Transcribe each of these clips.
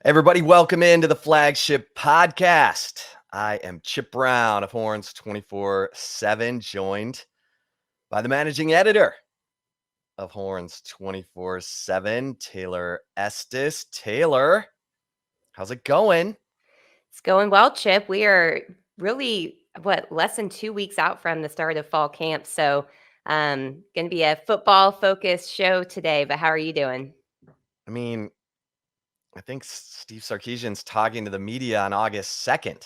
Everybody, welcome into the Flagship podcast. I am Chip Brown of Horns 24/7, joined by the managing editor of Horns 24/7, Taylor Estes. Taylor, how's it going? It's going well, Chip. We are really, less than 2 weeks out from the start of fall camp. So, going to be a football focused show today. But how are you doing? I mean, I think Steve Sarkeesian's talking to the media on August 2nd.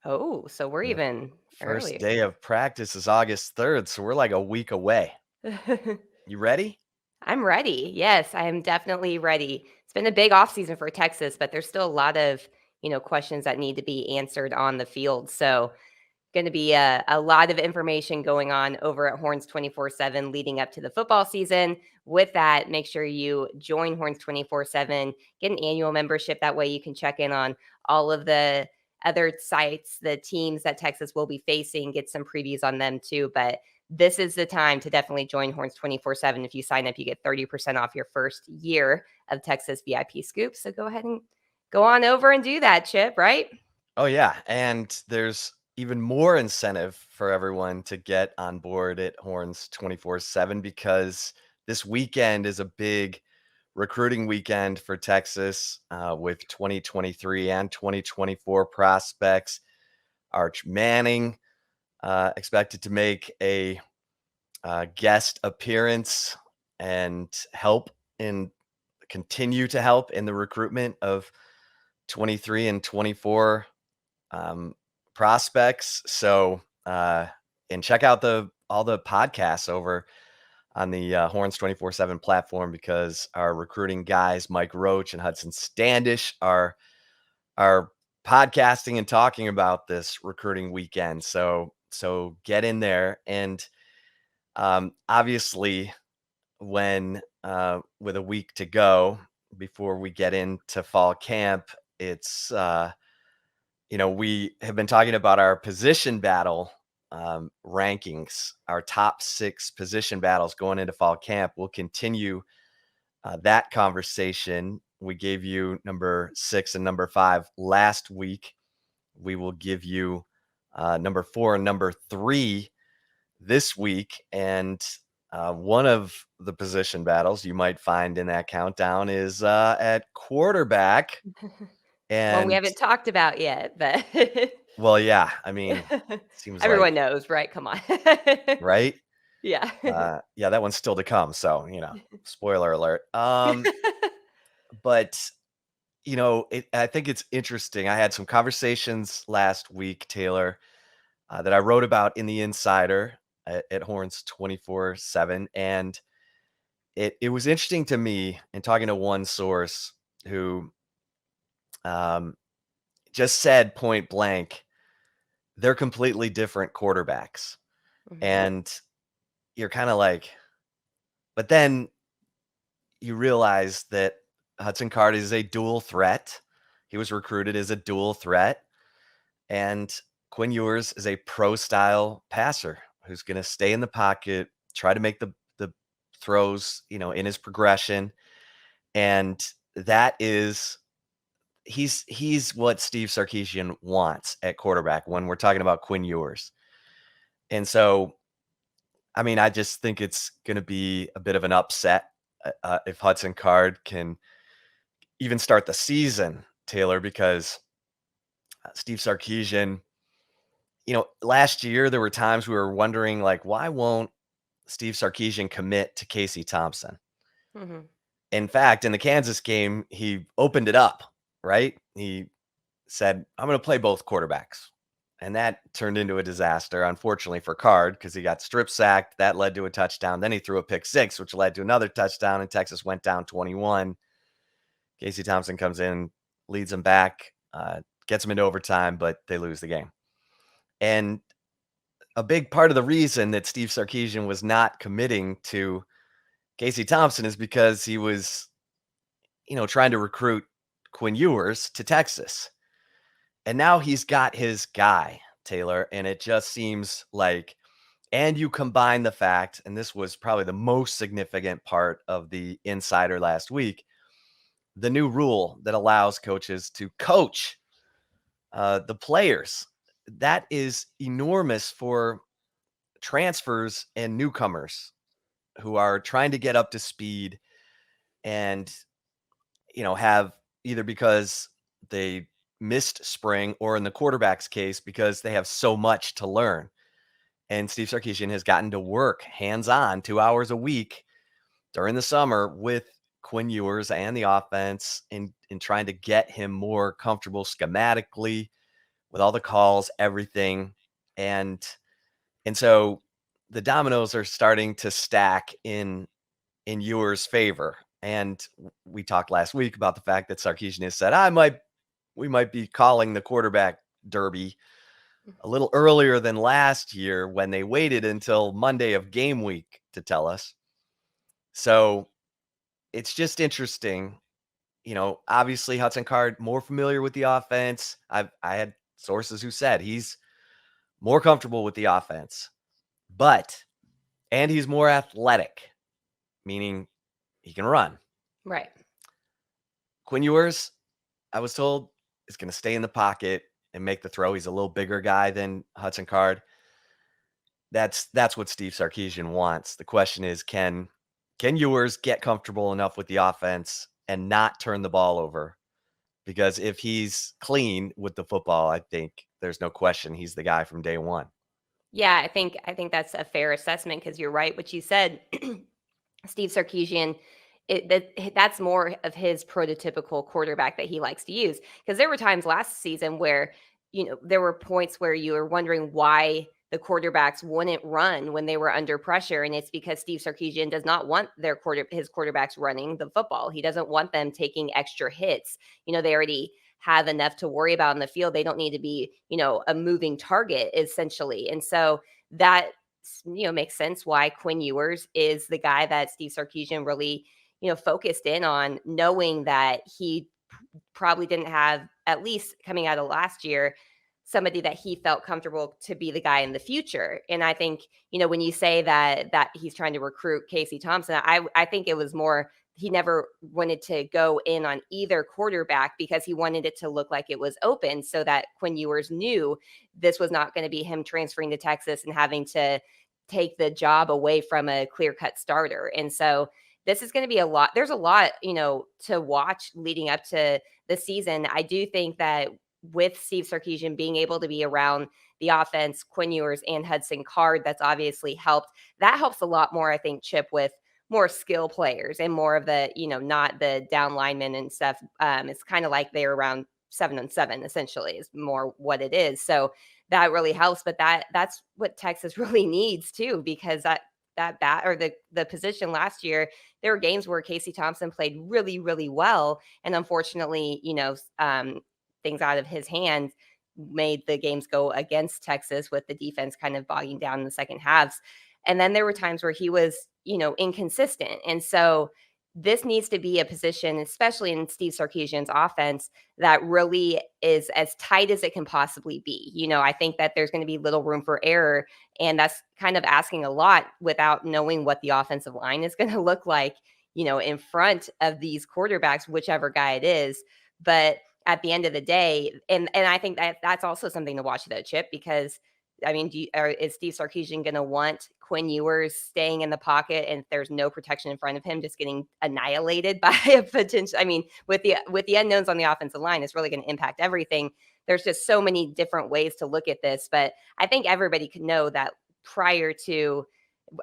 Oh, so we're The even first earlier. day of practice is August 3rd, so we're like a week away. You ready? I'm ready. Yes, I am definitely ready. It's been a big off season for Texas, but there's still a lot of questions that need to be answered on the field. So, going to be a lot of information going on over at Horns 24/7 leading up to the football season. With that, make sure you join Horns 24/7, get an annual membership. That way you can check in on all of the other sites, the teams that Texas will be facing, get some previews on them too. But this is the time to definitely join Horns 24/7. If you sign up, you get 30% off your first year of Texas VIP Scoops. So go ahead and go on over and do that, Chip, right? Oh, yeah. And there's even more incentive for everyone to get on board at Horns 24/7 because this weekend is a big recruiting weekend for Texas with 2023 and 2024 prospects. Arch Manning expected to make a guest appearance and continue to help in the recruitment of 23 and 24 prospects. So, and check out all the podcasts over on the Horns 24/7 platform because our recruiting guys, Mike Roach and Hudson Standish, are podcasting and talking about this recruiting weekend. So get in there. And obviously, when with a week to go before we get into fall camp, it's we have been talking about our position battle rankings, our top 6 position battles going into fall camp. We'll continue that conversation. We gave you number 6 and number 5 last week. We will give you number 4 and number 3 this week. And one of the position battles you might find in that countdown is at quarterback. One we And haven't talked about yet, but well, yeah, I mean, seems like, everyone knows, right? Come on. right? Yeah. Yeah, that one's still to come. So, spoiler alert. But I think it's interesting. I had some conversations last week, Taylor, that I wrote about in the Insider at Horns 24/7, and it was interesting to me in talking to one source who um, just said point blank, they're completely different quarterbacks, Mhm. and you're kind of like, but then you realize that Hudson Card is a dual threat. He was recruited as a dual threat. And Quinn Ewers is a pro style passer who's going to stay in the pocket, try to make the throws, in his progression. And that is he's what Steve Sarkeesian wants at quarterback when we're talking about Quinn Ewers. And so, I mean, I just think it's going to be a bit of an upset if Hudson Card can even start the season, Taylor, because Steve Sarkeesian, last year there were times we were wondering, like, why won't Steve Sarkeesian commit to Casey Thompson? Mhm. In fact, in the Kansas game, he opened it up, right? He said, I'm going to play both quarterbacks. And that turned into a disaster, unfortunately, for Card because he got strip sacked. That led to a touchdown. Then he threw a pick 6, which led to another touchdown, and Texas went down 21. Casey Thompson comes in, leads them back, gets them into overtime, but they lose the game. And a big part of the reason that Steve Sarkeesian was not committing to Casey Thompson is because he was, trying to recruit Quinn Ewers to Texas. And now he's got his guy, Taylor, and it just seems like, and you combine the fact, and this was probably the most significant part of the Insider last week, the new rule that allows coaches to coach the players. That is enormous for transfers and newcomers who are trying to get up to speed and, have either because they missed spring or in the quarterback's case, because they have so much to learn. And Steve Sarkeesian has gotten to work hands on 2 hours a week during the summer with Quinn Ewers and the offense in trying to get him more comfortable schematically with all the calls, everything. And so the dominoes are starting to stack in Ewers' favor. And we talked last week about the fact that Sarkeesian has said, we might be calling the quarterback derby a little earlier than last year when they waited until Monday of game week to tell us. So it's just interesting. Obviously Hudson Card more familiar with the offense. I had sources who said he's more comfortable with the offense, and he's more athletic, meaning he can run. Right. Quinn Ewers, I was told, is going to stay in the pocket and make the throw. He's a little bigger guy than Hudson Card. That's what Steve Sarkeesian wants. The question is, can Ewers get comfortable enough with the offense and not turn the ball over? Because if he's clean with the football, I think there's no question he's the guy from day one. Yeah, I think that's a fair assessment because you're right what you said. Steve Sarkeesian, that's more of his prototypical quarterback that he likes to use. Because there were times last season where, there were points where you were wondering why the quarterbacks wouldn't run when they were under pressure, and it's because Steve Sarkeesian does not want his quarterbacks running the football. He doesn't want them taking extra hits. They already have enough to worry about in the field. They don't need to be, a moving target essentially. And so that makes sense why Quinn Ewers is the guy that Steve Sarkeesian really, focused in on, knowing that he probably didn't have, at least coming out of last year, somebody that he felt comfortable to be the guy in the future. And I think, when you say that he's trying to recruit Casey Thompson, I think it was more he never wanted to go in on either quarterback because he wanted it to look like it was open so that Quinn Ewers knew this was not going to be him transferring to Texas and having to take the job away from a clear-cut starter. And so this is going to be a lot. There's a lot, to watch leading up to the season. I do think that with Steve Sarkeesian being able to be around the offense, Quinn Ewers and Hudson Card, that's obviously helped. That helps a lot more, I think, Chip, with more skill players and more of the, not the down linemen and stuff. It's kind of like they're around 7-on-7, essentially, is more what it is. So that really helps. But that's what Texas really needs too, because that bat or the position last year, there were games where Casey Thompson played really, really well. And unfortunately, things out of his hands made the games go against Texas with the defense kind of bogging down in the second halves. And then there were times where he was, inconsistent. And so this needs to be a position, especially in Steve Sarkeesian's offense, that really is as tight as it can possibly be. I think that there's going to be little room for error. And that's kind of asking a lot without knowing what the offensive line is going to look like, in front of these quarterbacks, whichever guy it is. But at the end of the day, and I think that's also something to watch, though, Chip, because is Steve Sarkeesian going to want Quinn Ewers staying in the pocket and if there's no protection in front of him, just getting annihilated by a potential? With the unknowns on the offensive line, it's really going to impact everything. There's just so many different ways to look at this, but I think everybody could know that prior to,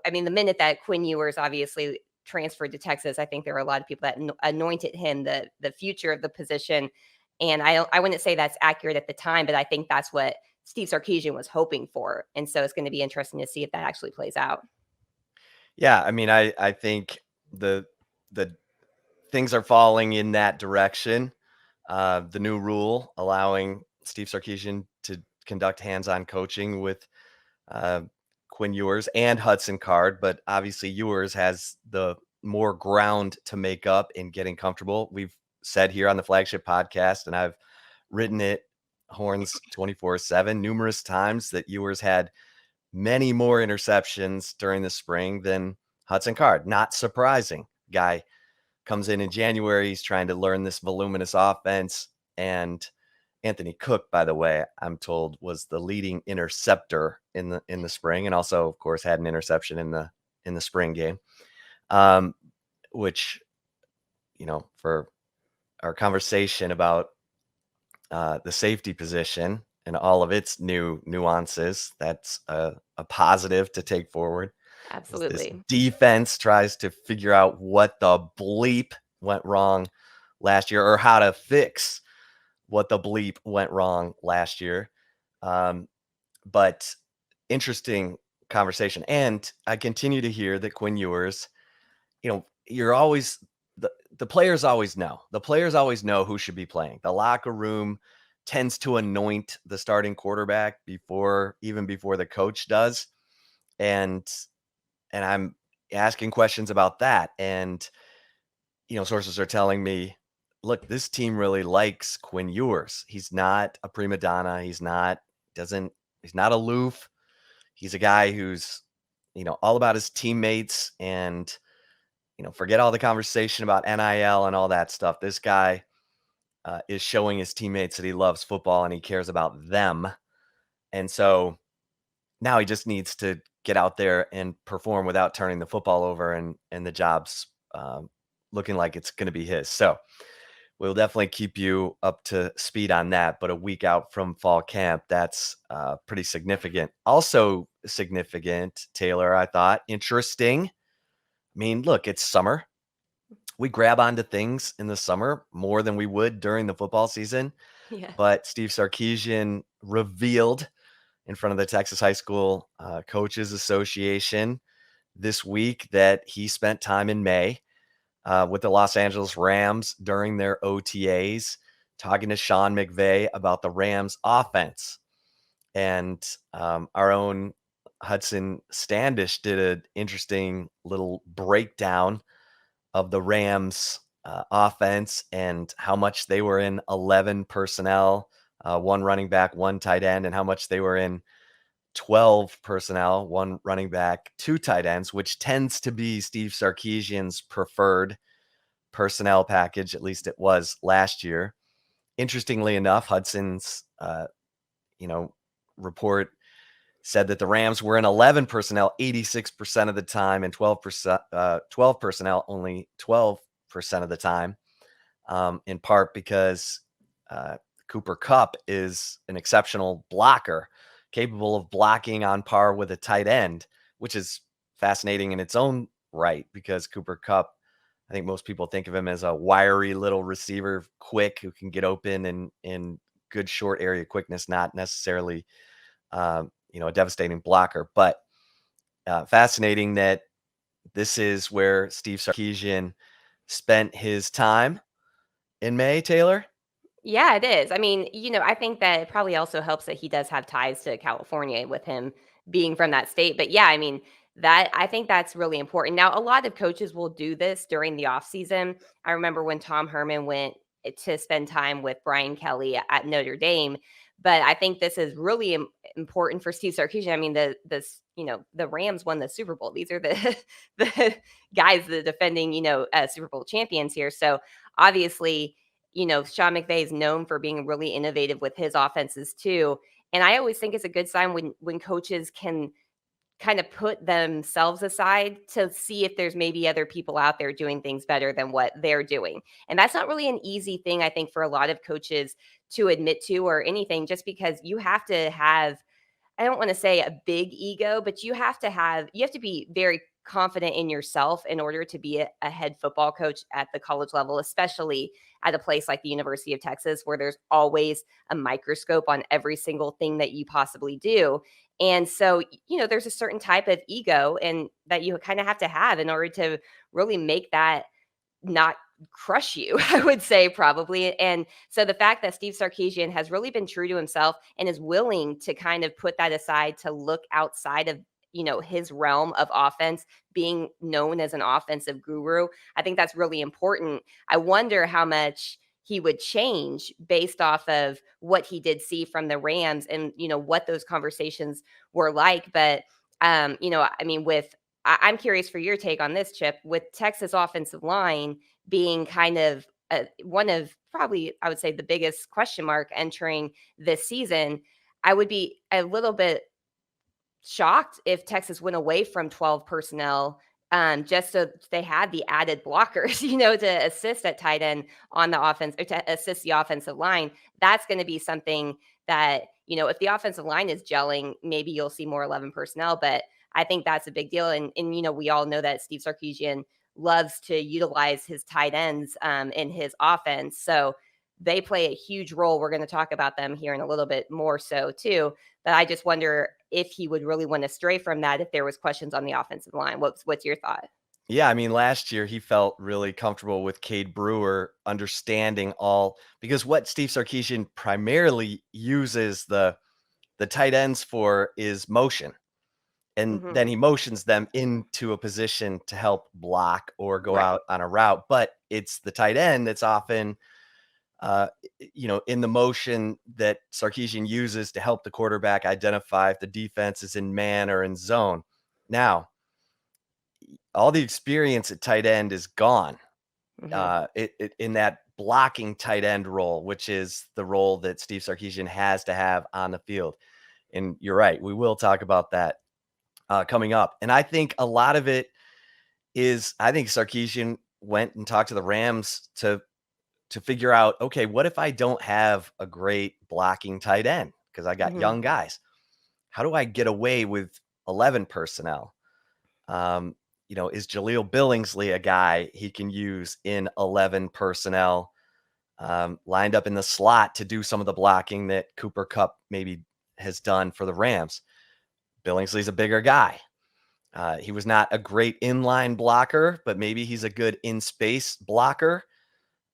the minute that Quinn Ewers obviously transferred to Texas, I think there were a lot of people that anointed him the future of the position. And I wouldn't say that's accurate at the time, but I think that's what Steve Sarkeesian was hoping for. And so it's going to be interesting to see if that actually plays out. Yeah, I think the things are falling in that direction. The new rule allowing Steve Sarkeesian to conduct hands-on coaching with Quinn Ewers and Hudson Card, but obviously Ewers has the more ground to make up in getting comfortable. We've said here on the Flagship podcast, and I've written it, Horns 24/7, numerous times, that Ewers had many more interceptions during the spring than Hudson Card. Not surprising. Guy comes in January. He's trying to learn this voluminous offense. And Anthony Cook, by the way, I'm told was the leading interceptor in the spring, and also, of course, had an interception in the spring game. Which, for our conversation about the safety position and all of its new nuances, that's a positive to take forward. As this Absolutely. defense tries to figure out what the bleep went wrong last year, or how to fix what the bleep went wrong last year. Um, but interesting conversation. And I continue to hear that Quinn Ewers, you're always the players always know. The players always know who should be playing. The locker room tends to anoint the starting quarterback before the coach does. And I'm asking questions about that. And sources are telling me, look, this team really likes Quinn Ewers. He's not a prima donna. He's not aloof. He's a guy who's, all about his teammates, and, forget all the conversation about NIL and all that stuff. This guy is showing his teammates that he loves football and he cares about them. And so now he just needs to get out there and perform without turning the football over, and the job's looking like it's going to be his. So we'll definitely keep you up to speed on that. But a week out from fall camp, that's pretty significant. Also significant, Taylor, I thought. Interesting. I mean, look, it's summer. We grab onto things in the summer more than we would during the football season. Yeah. But Steve Sarkeesian revealed in front of the Texas High School Coaches Association this week that he spent time in May with the Los Angeles Rams during their OTAs, talking to Sean McVay about the Rams offense. And our own Hudson Standish did an interesting little breakdown of the Rams offense and how much they were in 11 personnel, one running back, one tight end, and how much they were in 12 personnel, one running back, two tight ends, which tends to be Steve Sarkeesian's preferred personnel package. At least it was last year. Interestingly enough, Hudson's, report said that the Rams were in 11 personnel 86% of the time, and 12 personnel only 12% of the time, in part because Cooper Kupp is an exceptional blocker, capable of blocking on par with a tight end, which is fascinating in its own right, because Cooper Kupp, I think most people think of him as a wiry little receiver, quick, who can get open and in good short area quickness, not necessarily a devastating blocker. But fascinating that this is where Steve Sarkeesian spent his time in May, Taylor. Yeah, it is. I mean, I think that it probably also helps that he does have ties to California with him being from that state. But yeah, I mean, that I think that's really important. Now, a lot of coaches will do this during the off season. I remember when Tom Herman went to spend time with Brian Kelly at Notre Dame. But I think this is really important for Steve Sarkisian. I mean, the Rams won the Super Bowl. These are the the guys, the defending, Super Bowl champions here. So obviously, Sean McVay is known for being really innovative with his offenses too. And I always think it's a good sign when coaches can kind of put themselves aside to see if there's maybe other people out there doing things better than what they're doing. And that's not really an easy thing, I think, for a lot of coaches to admit to or anything, just because you have to have, I don't want to say a big ego, but you have to be very confident in yourself in order to be a head football coach at the college level, especially at a place like the University of Texas, where there's always a microscope on every single thing that you possibly do. And so, there's a certain type of ego and that you kind of have in order to really make that not crush you, I would say, probably. And so the fact that Steve Sarkeesian has really been true to himself and is willing to kind of put that aside to look outside of, his realm of offense, being known as an offensive guru, I think that's really important. I wonder how much he would change based off of what he did see from the Rams and, what those conversations were like. But, I mean, I'm curious for your take on this, Chip. With Texas offensive line being kind of one of probably, I would say, the biggest question mark entering this season. I would be a little bit shocked if Texas went away from 12 personnel, just so they had the added blockers, to assist at tight end on the offense, or to assist the offensive line. That's going to be something that, if the offensive line is gelling, maybe you'll see more 11 personnel. But I think that's a big deal. And we all know that Steve Sarkeesian loves to utilize his tight ends in his offense. So they play a huge role. We're going to talk about them here in a little bit more so too. But I just wonder if he would really want to stray from that if there was questions on the offensive line. What's your thought? Yeah, I mean, last year he felt really comfortable with Cade Brewer understanding all because what Steve Sarkeesian primarily uses the tight ends for is motion. And then Hmm. he motions them into a position to help block or go Right. out on a route. But it's the tight end that's often, in the motion that Sarkeesian uses to help the quarterback identify if the defense is in man or in zone. Now, all the experience at tight end is gone. Hmm. In that blocking tight end role, which is the role that Steve Sarkeesian has to have on the field. And you're right, we will talk about that coming up. And I think a lot of it is, I think Sarkeesian went and talked to the Rams to figure out, okay, what if I don't have a great blocking tight end because I got Hmm. young guys? How do I get away with 11 personnel? Um, is Jaleel Billingsley a guy he can use in 11 personnel, lined up in the slot to do some of the blocking that Cooper Kupp maybe has done for the Rams? Billingsley's a bigger guy. He was not a great inline blocker, but maybe he's a good in space blocker,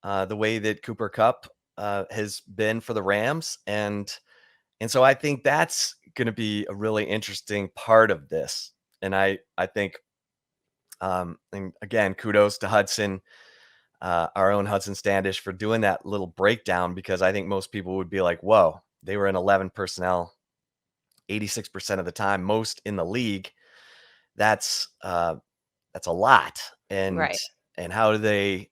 the way that Cooper Kupp has been for the Rams. And so I think that's going to be a really interesting part of this. And I think, and again, kudos to Hudson, our own Hudson Standish, for doing that little breakdown, because I think most people would be like, whoa, they were in 11 personnel 86% of the time, most in the league. That's a lot. And Right. and how are they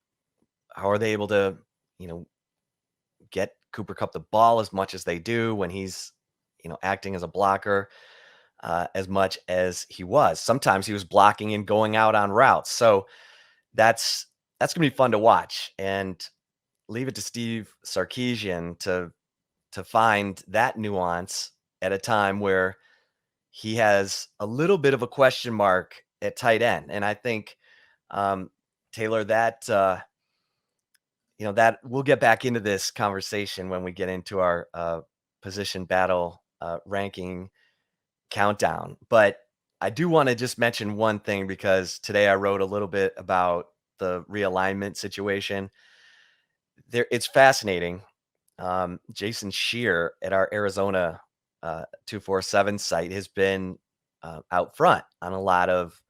able to, you know, get Cooper Kupp the ball as much as they do when he's, acting as a blocker, as much as he was. Sometimes he was blocking and going out on routes. So that's gonna be fun to watch, and leave it to Steve Sarkeesian to find that nuance at a time where he has a little bit of a question mark at tight end. And I think, um, Taylor, that we'll get back into this conversation when we get into our position battle ranking countdown. But I do want to just mention one thing, because today I wrote a little bit about the realignment situation. It's fascinating. Jason Shear at our Arizona 247 site has been out front on a lot of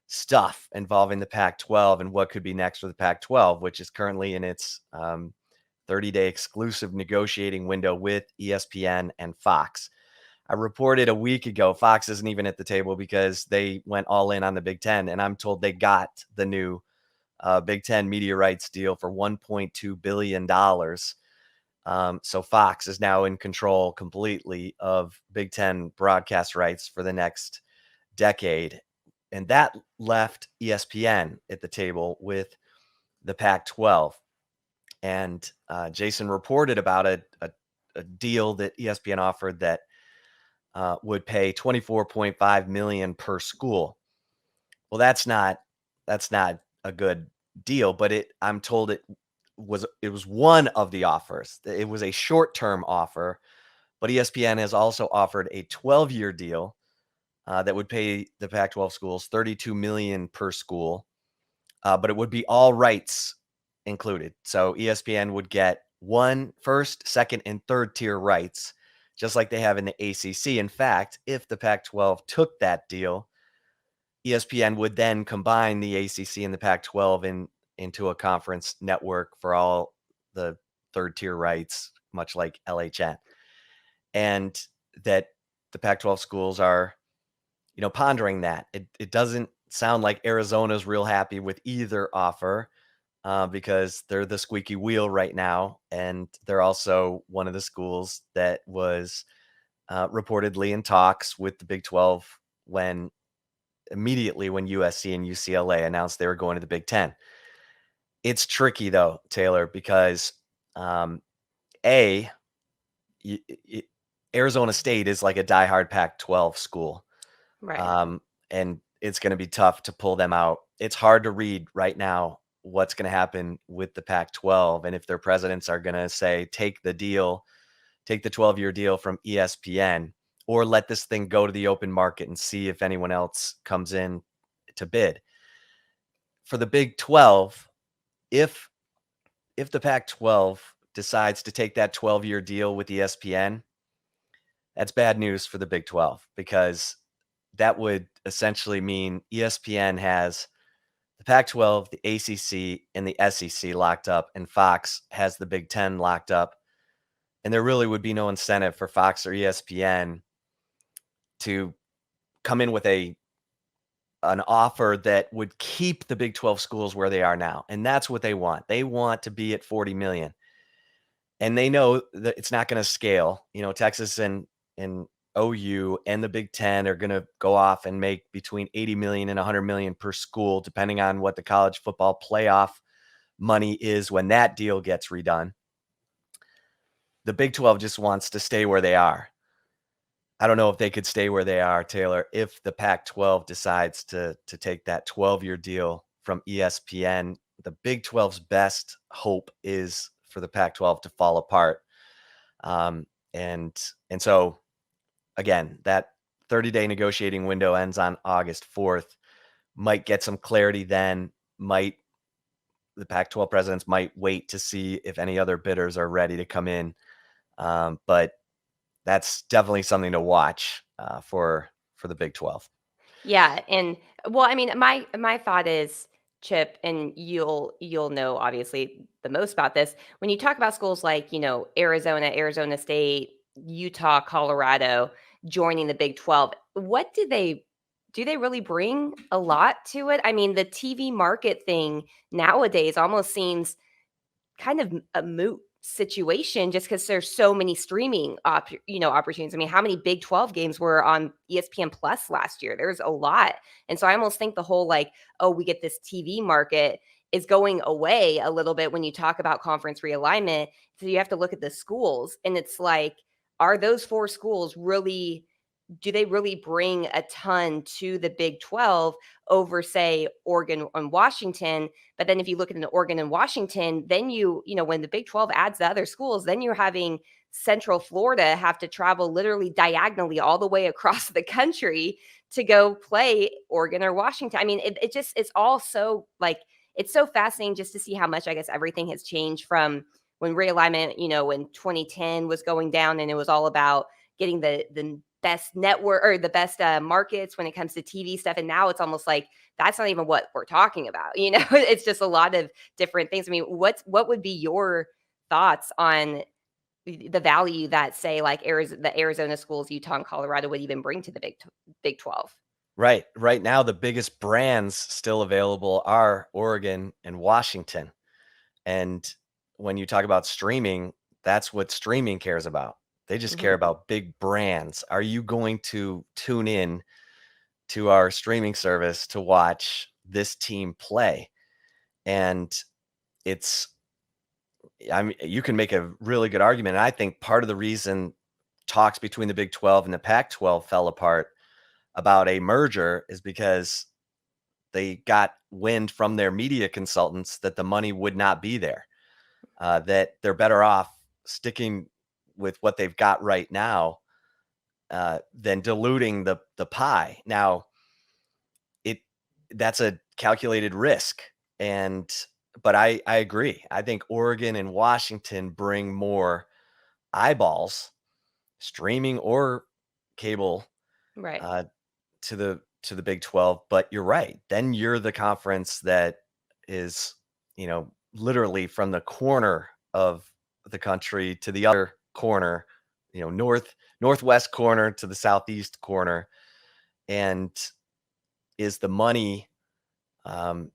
stuff involving the Pac 12 and what could be next for the Pac 12, which is currently in its 30-day exclusive negotiating window with ESPN and Fox. I reported a week ago, Fox isn't even at the table because they went all in on the Big Ten. And I'm told they got the new Big Ten media rights deal for $1.2 billion. So Fox is now in control completely of Big Ten broadcast rights for the next decade. And that left ESPN at the table with the Pac 12. And Jason reported about a deal that ESPN offered that would pay $24.5 million per school. Well, that's not a good deal, but I'm told it was one of the offers. It was a short-term offer, but ESPN has also offered a 12-year deal that would pay the Pac-12 schools $32 million per school, but it would be all rights included. So ESPN would get one, first, second, and third tier rights, just like they have in the ACC. In fact, if the Pac-12 took that deal, ESPN would then combine the ACC and the Pac-12 into a conference network for all the third tier rights, much like LHN. And that the Pac-12 schools are, pondering that. It doesn't sound like Arizona's real happy with either offer. because they're the squeaky wheel right now, and they're also one of the schools that was reportedly in talks with the Big 12 when immediately when USC and UCLA announced they were going to the Big 10. It's tricky though, Taylor, because um, a y- y- Arizona State is like a diehard Pac-12 school, Right. um, and it's going to be tough to pull them out. It's hard to read right now what's going to happen with the Pac-12 and if their presidents are going to say take the deal, take the 12-year deal from ESPN, or let this thing go to the open market and see if anyone else comes in to bid. For the Big 12, if the Pac-12 decides to take that 12-year deal with ESPN, that's bad news for the Big 12 because that would essentially mean ESPN has the Pac-12, the ACC, and the SEC locked up, and Fox has the Big 10 locked up. And there really would be no incentive for Fox or ESPN to come in with an offer that would keep the Big 12 schools where they are now. And that's what they want. They want to be at 40 million. And they know that it's not going to scale. Texas and OU and the Big 10 are going to go off and make between 80 million and 100 million per school depending on what the college football playoff money is when that deal gets redone. The Big 12 just wants to stay where they are. I don't know if they could stay where they are, Taylor, if the Pac-12 decides to take that 12-year deal from ESPN. The Big 12's best hope is for the Pac-12 to fall apart. Um, and so again, that 30-day negotiating window ends on August 4th. Might get some clarity then. The Pac-12 presidents might wait to see if any other bidders are ready to come in. But that's definitely something to watch for the Big 12. Yeah, and well, I mean, my thought is, Chip, and you'll know obviously the most about this. When you talk about schools like, Arizona, Arizona State, Utah, Colorado joining the Big 12, what do they really bring a lot to it? I mean, the TV market thing nowadays almost seems kind of a moot situation just because there's so many streaming opportunities. I mean, how many Big 12 games were on ESPN Plus last year? There's a lot. And so I almost think the whole like, oh, we get this TV market is going away a little bit when you talk about conference realignment. So you have to look at the schools and it's like, are those four schools really, do they really bring a ton to the Big 12 over, say, Oregon and Washington? But then if you look at an Oregon and Washington, then when the Big 12 adds the other schools, then you're having Central Florida have to travel literally diagonally all the way across the country to go play Oregon or Washington. I mean, it's all so like, it's so fascinating just to see how much, I guess, everything has changed from when realignment, when 2010 was going down and it was all about getting the best network or the best markets when it comes to TV stuff. And now it's almost like that's not even what we're talking about. It's just a lot of different things. I mean, what would be your thoughts on the value that, say, like the Arizona schools, Utah and Colorado would even bring to the Big 12? Right. Right now, the biggest brands still available are Oregon and Washington. And when you talk about streaming, that's what streaming cares about. They just care Mhm. about big brands. Are you going to tune in to our streaming service to watch this team play? And it's, I mean, you can make a really good argument. And I think part of the reason talks between the Big 12 and the Pac 12 fell apart about a merger is because they got wind from their media consultants that the money would not be there, that they're better off sticking with what they've got right now than diluting the pie. Now, it that's a calculated risk, and but I agree. I think Oregon and Washington bring more eyeballs, streaming or cable, Right. uh, to the Big 12. But you're right. Then you're the conference that is, literally from the corner of the country to the other corner, northwest corner to the southeast corner, and is the money, um,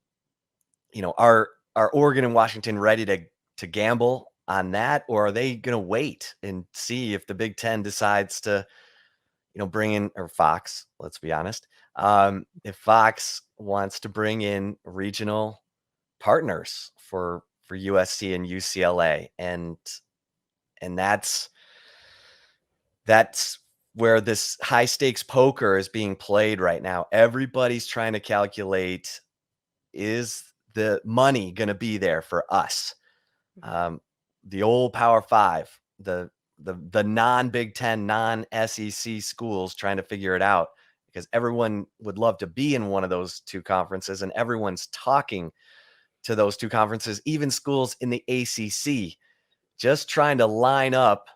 our are Oregon and Washington ready to gamble on that, or are they going to wait and see if the Big Ten decides to, bring in, or Fox, let's be honest, if Fox wants to bring in regional partners for USC and UCLA, and that's where this high stakes poker is being played right now. Everybody's trying to calculate, is the money going to be there for us? Um, the old Power Five, the non Big Ten, non SEC schools trying to figure it out, because everyone would love to be in one of those two conferences, and everyone's talking to those two conferences, even schools in the ACC, just trying to line up.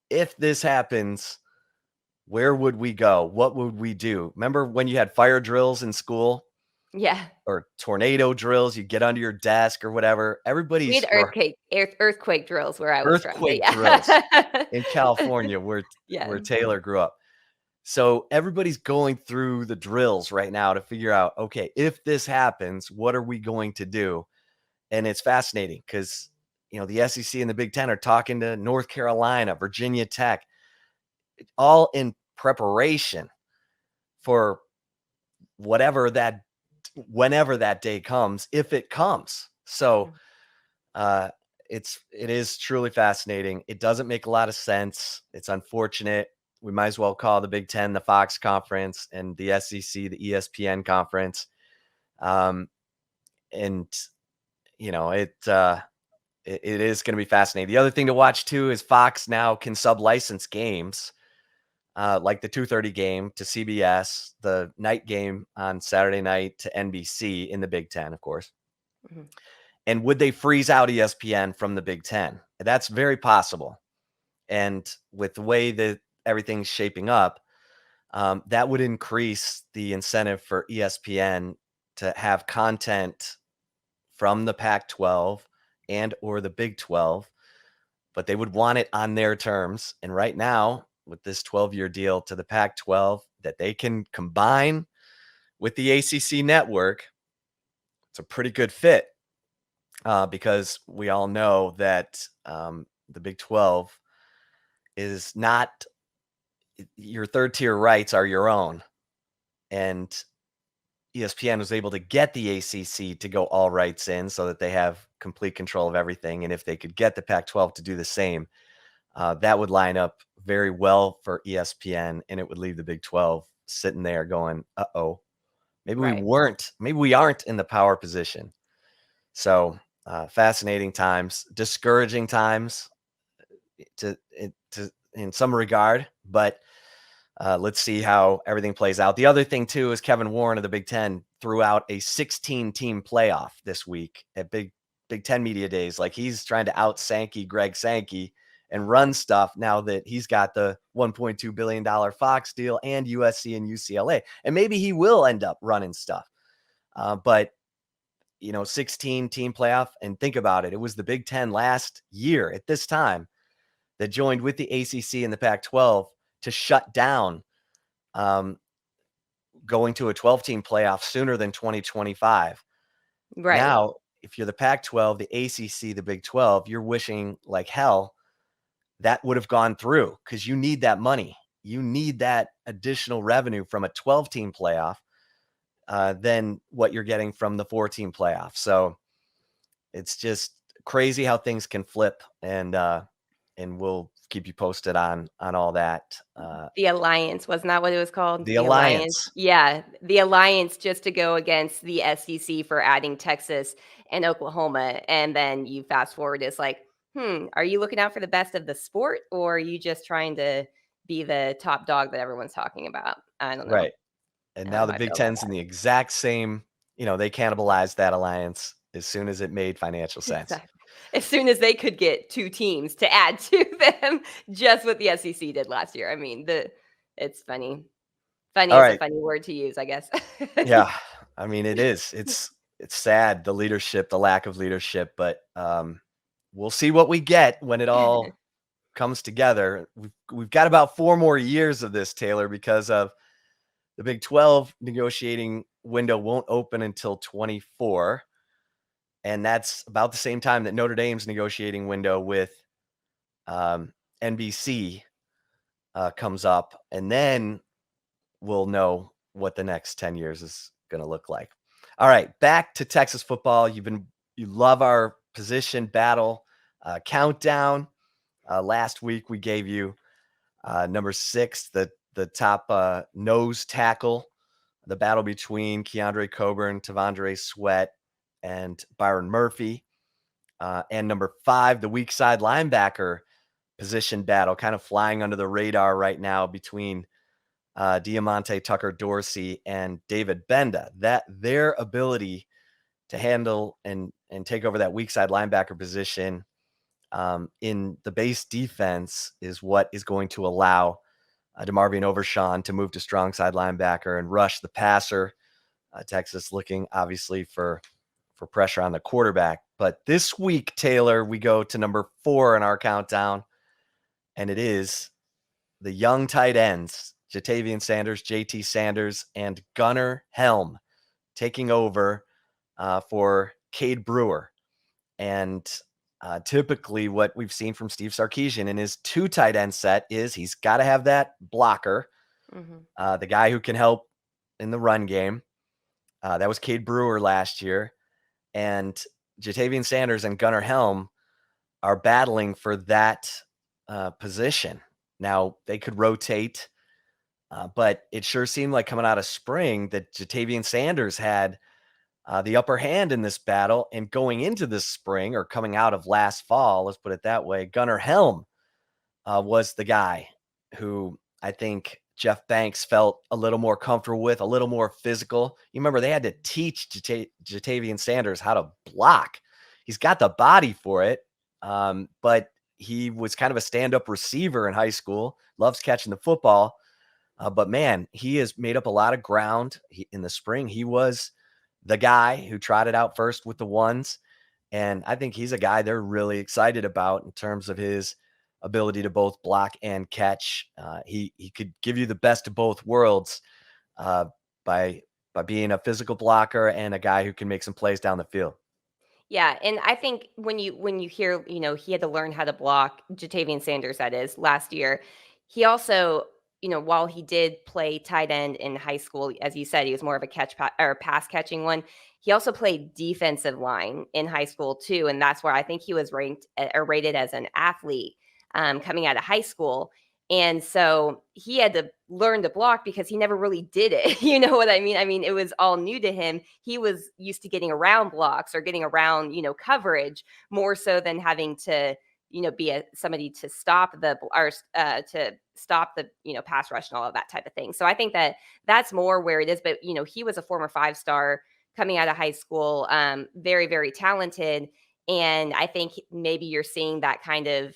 If this happens, where would we go? What would we do? Remember when you had fire drills in school? Yeah. Or tornado drills, you get under your desk or whatever. We Everybody's, had or earthquake drills where I was from, but earthquake drills yeah. in California Yeah. where Taylor grew up. So everybody's going through the drills right now to figure out, okay, if this happens, what are we going to do? And it's fascinating because, the SEC and the Big Ten are talking to North Carolina, Virginia Tech, all in preparation for whatever that, whenever that day comes, if it comes. So uh, it is truly fascinating. It doesn't make a lot of sense. It's unfortunate. We might as well call the Big Ten the Fox Conference and the SEC the ESPN Conference. And it is going to be fascinating. The other thing to watch too is Fox now can sub-license games, like the 2:30 game to CBS, the night game on Saturday night to NBC in the Big Ten, of course. Mhm. And would they freeze out ESPN from the Big Ten? That's very possible. And with the way that everything's shaping up, that would increase the incentive for ESPN to have content from the Pac-12 and or the Big 12, but they would want it on their terms. And right now, with this 12-year deal to the Pac-12 that they can combine with the ACC network, it's a pretty good fit, because we all know that the Big 12 is not, your third tier rights are your own. And ESPN was able to get the ACC to go all rights in so that they have complete control of everything. And if they could get the Pac-12 to do the same, that would line up very well for ESPN, and it would leave the Big 12 sitting there going, uh-oh, maybe Right. we aren't in the power position. So fascinating times, discouraging times to in some regard, but let's see how everything plays out. The other thing too is Kevin Warren of the Big Ten threw out a 16-team playoff this week at Big Ten Media Days. Like, he's trying to out Sankey Greg Sankey and run stuff now that he's got the $1.2 billion Fox deal and USC and UCLA. And maybe he will end up running stuff. But 16-team playoff, and think about it. It was the Big Ten last year at this time that joined with the ACC and the Pac-12 to shut down going to a 12-team playoff sooner than 2025. Right. Now, if you're the Pac-12, the ACC, the Big 12, you're wishing like hell that would have gone through, because you need that money. You need that additional revenue from a 12-team playoff than what you're getting from the 4-team playoff. So it's just crazy how things can flip, and we'll keep you posted on all that. The Alliance, wasn't that what it was called? The The Alliance? Alliance, Yeah, the Alliance, just to go against the SEC for adding Texas and Oklahoma, and then you fast forward, it's like, are you looking out for the best of the sport, or are you just trying to be the top dog that everyone's talking about? I don't know. right? And I don't now know the how I Big feel about Ten's in the exact same. They cannibalized that alliance as soon as it made financial that. sense. Exactly. As soon as they could get 2 teams to add to them, just what the SEC did last year. I mean, it's funny. Funny All is a right, funny word to use, I guess. yeah, I mean, it is. It's sad, the leadership, the lack of leadership, but we'll see what we get when it all comes together. We've got about 4 more years of this, Taylor, because of the Big 12 negotiating window won't open until 24. and that's about the same time that Notre Dame's negotiating window with NBC comes up, and then we'll know what the next 10 years is going to look like. All right, back to Texas football. You love our position battle countdown. Last week we gave you number 6, the top nose tackle, the battle between Keandre Coburn, Tavondre Sweat, and Byron Murphy. And number 5, the weak side linebacker position battle, kind of flying under the radar right now between Diamante Tucker Dorsey and David Benda. That their ability to handle and take over that weak side linebacker position in the base defense is what is going to allow DeMarvion Overshawn to move to strong side linebacker and rush the passer. Texas looking obviously for pressure on the quarterback. But this week, Taylor, we go to number 4 in our countdown, and it is the young tight ends, Jatavian Sanders, JT Sanders, and Gunnar Helm taking over for Cade Brewer. And typically what we've seen from Steve Sarkeesian in his 2 tight end set is he's got to have that blocker, the guy who can help in the run game. That was Cade Brewer last year. And Jatavian Sanders and Gunnar Helm are battling for that position. Now, they could rotate, but it sure seemed like coming out of spring that Jatavian Sanders had the upper hand in this battle. And going into this spring, or coming out of last fall, let's put it that way, Gunnar Helm was the guy who I think Jeff Banks felt a little more comfortable with, a little more physical. You remember they had to teach Jatavian Sanders how to block. He's got the body for it, but he was kind of a stand-up receiver in high school, loves catching the football. But man, he has made up a lot of ground in the spring. He was the guy who trotted out first with the ones. And I think he's a guy they're really excited about in terms of his ability to both block and catch. He could give you the best of both worlds by being a physical blocker and a guy who can make some plays down the field. Yeah, and I think when you hear, he had to learn how to block, Jatavian Sanders, that is, last year. He also, while he did play tight end in high school, as you said, he was more of a or pass catching one. He also played defensive line in high school too, and that's where I think he was ranked or rated as an athlete coming out of high school. And so he had to learn to block because he never really did it. You know what I mean? I mean, it was all new to him. He was used to getting around blocks or getting around, coverage more so than having to, be somebody to stop to stop the, pass rush and all of that type of thing. So I think that that's more where it is. But, he was a former 5-star coming out of high school, very, very talented. And I think maybe you're seeing that kind of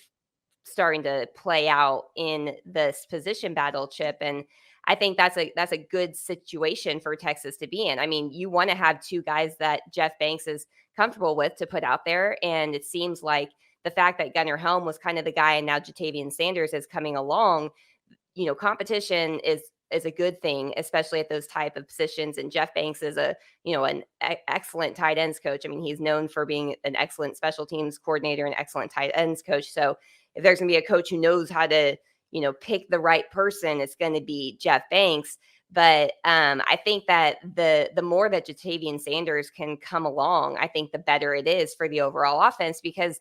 starting to play out in this position battle, Chip. And I think that's a good situation for Texas to be in. I mean, you want to have 2 guys that Jeff Banks is comfortable with to put out there. And it seems like the fact that Gunnar Helm was kind of the guy and now Jatavian Sanders is coming along, competition is a good thing, especially at those type of positions. And Jeff Banks is an excellent tight ends coach. I mean, he's known for being an excellent special teams coordinator and excellent tight ends coach. So if there's going to be a coach who knows how to, pick the right person, it's going to be Jeff Banks. But I think that the more that Jatavian Sanders can come along, I think the better it is for the overall offense, because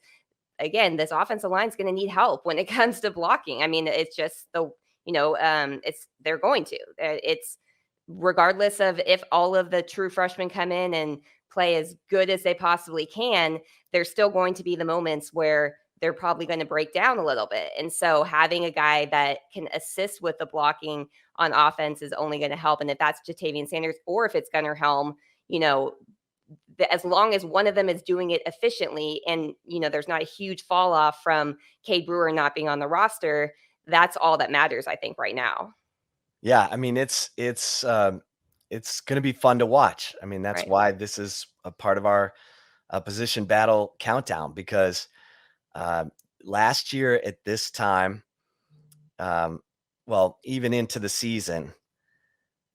again, this offensive line is going to need help when it comes to blocking. I mean, it's just they're going to. It's regardless of if all of the true freshmen come in and play as good as they possibly can, there's still going to be the moments where they're probably going to break down a little bit. And so having a guy that can assist with the blocking on offense is only going to help. And if that's Jatavian Sanders or if it's Gunnar Helm, as long as one of them is doing it efficiently and, there's not a huge fall off from Cade Brewer not being on the roster, that's all that matters, I think, right now. Yeah, I mean, it's going to be fun to watch. I mean, that's Right. why this is a part of our position battle countdown, because last year at this time, well, even into the season,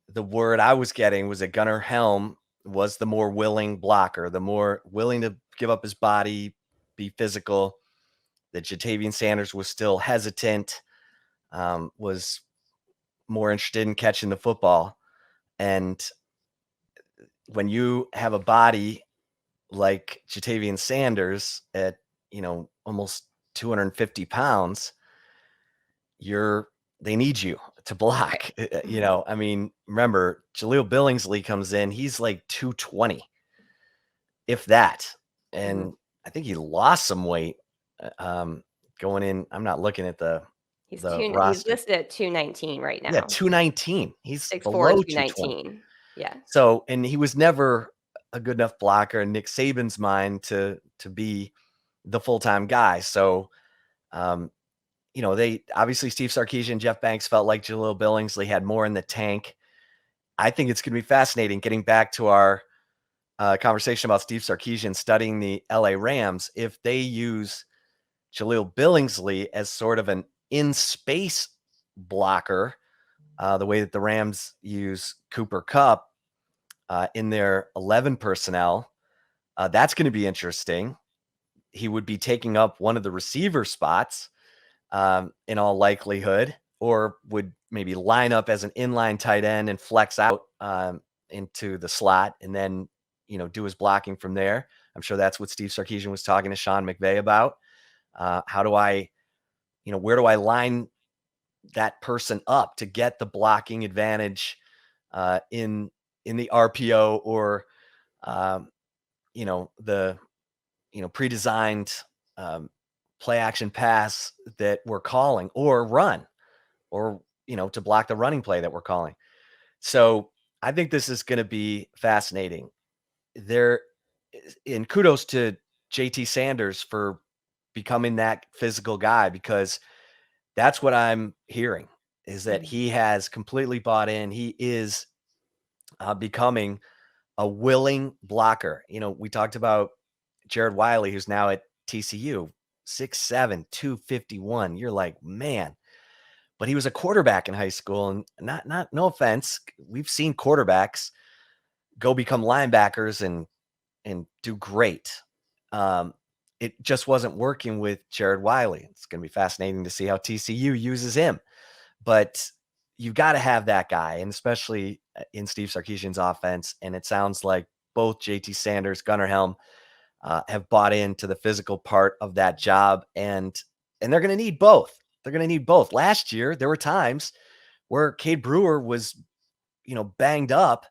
the word I was getting was that Gunnar Helm was the more willing blocker, the more willing to give up his body, be physical. That Jatavian Sanders was still hesitant, was more interested in catching the football. And when you have a body like Jatavian Sanders at, almost 250 pounds, they need you to block. Mhm. I mean, remember, Jaleel Billingsley comes in, he's like 220, if that. Mhm. And I think he lost some weight going in. I'm not looking at the He's roster. listed at 219 right Yeah, now. 219. He's 6'4" and below 220. 219. Yeah. So, and he was never a good enough blocker in Nick Saban's mind to be the full-time guy. So, um, they obviously Steve Sarkeesian, Jeff Banks felt like Jaleel Billingsley had more in the tank. I think it's going to be fascinating getting back to our conversation about Steve Sarkeesian studying the LA Rams. If they use Jaleel Billingsley as sort of an in-space blocker, the way that the Rams use Cooper Kupp in their 11 personnel, that's going to be interesting. He would be taking up one of the receiver spots in all likelihood, or would maybe line up as an inline tight end and flex out into the slot and then, do his blocking from there. I'm sure that's what Steve Sarkeesian was talking to Sean McVay about. How do I, where do I line that person up to get the blocking advantage in the RPO or, um, the pre-designed play action pass that we're calling, or run, or to block the running play that we're calling. So I think this is going to be fascinating. There, and kudos to JT Sanders for becoming that physical guy, because that's what I'm hearing, is that Mhm. he has completely bought in. He is becoming a willing blocker. We talked about Jared Wiley, who's now at TCU, 6'7", 251. You're like, man, but he was a quarterback in high school, and not no offense, we've seen quarterbacks go become linebackers and do great. Um, it just wasn't working with Jared Wiley. It's going to be fascinating to see how TCU uses him, but you've got to have that guy, and especially in Steve Sarkeesian's offense. And it sounds like both JT Sanders, Gunnar Helm, have bought into the physical part of that job, and they're going to need both. They're going to need both. Last year, there were times where Cade Brewer was, banged up,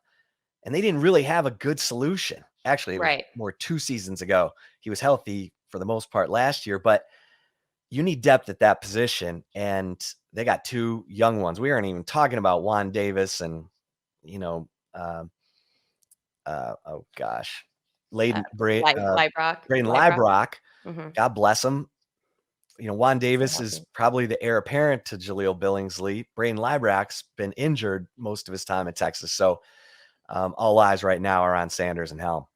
and they didn't really have a good solution. Actually, it was Right. more 2 seasons ago. He was healthy for the most part last year, but you need depth at that position, and they got 2 young ones. We aren't even talking about Juan Davis and, you know, uh, oh gosh, Uh, Braden Liebrock. Liebrock. Liebrock. Mhm. God bless him. Juan So Davis is healthy. probably the heir apparent to Jaleel Billingsley. Braden Liebrock's been injured most of his time at Texas. So all eyes right now are on Sanders and Helm.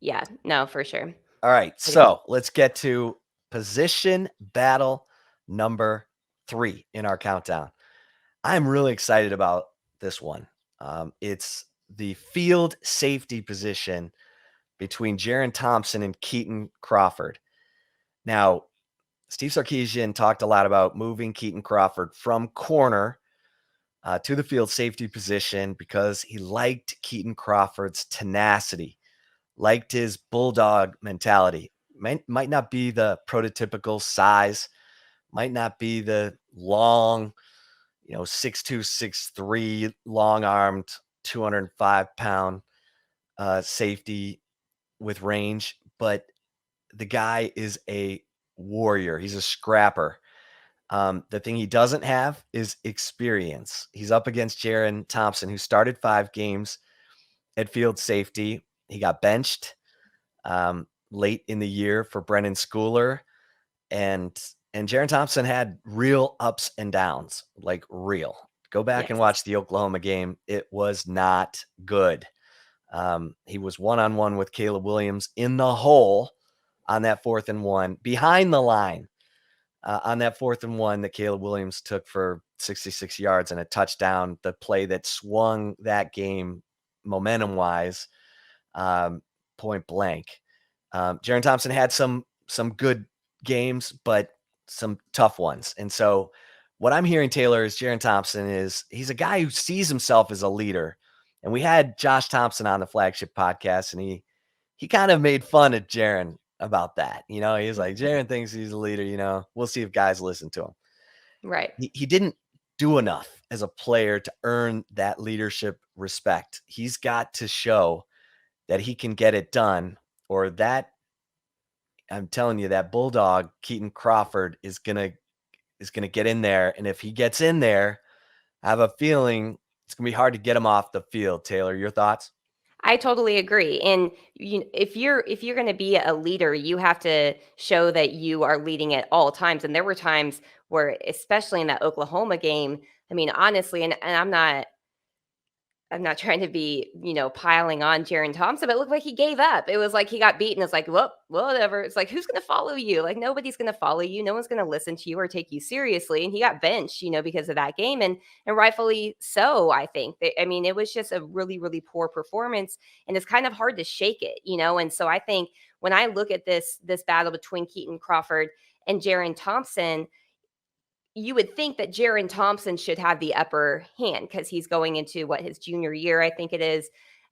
Yeah. No, for sure. All right. Like So let's get to position battle number 3 in our countdown. I'm really excited about this one. It's the field safety position between Jaron Thompson and Keaton Crawford. Now, Steve Sarkeesian talked a lot about moving Keaton Crawford from corner to the field safety position because he liked Keaton Crawford's tenacity, liked his bulldog mentality. Might not be the prototypical size, might not be the long, 6'2", 6'3", long armed, 205-pound safety with range, but the guy is a warrior. He's a scrapper. The thing he doesn't have is experience. He's up against Jaron Thompson, who started 5 games at field safety. He got benched late in the year for Brennan Schooler, and Jaron Thompson had real ups and downs, like real. Go back and yes. watch the Oklahoma game. It was not good. He was one-on-one with Caleb Williams in the hole on that 4th and 1 behind the line. On that 4th and 1 that Caleb Williams took for 66 yards and a touchdown, the play that swung that game momentum-wise, point blank. Jaron Thompson had some good games, but some tough ones. And so what I'm hearing, Taylor, is Jaron Thompson he's a guy who sees himself as a leader. And we had Josh Thompson on the Flagship podcast, and he kind of made fun of Jaron about that. He was like, Jaron thinks he's a leader, we'll see if guys listen to him. Right. He didn't do enough as a player to earn that leadership respect. He's got to show that he can get it done, or that, I'm telling you, that bulldog Keaton Crawford is gonna get in there, and if he gets in there, I have a feeling it's gonna be hard to get him off the field. Taylor, your thoughts? I totally agree. And if you're going to be a leader, you have to show that you are leading at all times. And there were times where, especially in that Oklahoma game, I mean, honestly, and I'm not trying to be, piling on Jaron Thompson, but it looked like he gave up. It was like he got beaten. It's like, well, whatever. It's like, who's going to follow you? Like, nobody's going to follow you. No one's going to listen to you or take you seriously. And he got benched, because of that game, and rightfully so. I think. I mean, it was just a really, really poor performance, and it's kind of hard to shake it. And so I think when I look at this battle between Keaton Crawford and Jaron Thompson, you would think that Jaron Thompson should have the upper hand because he's going into his junior year, I think it is.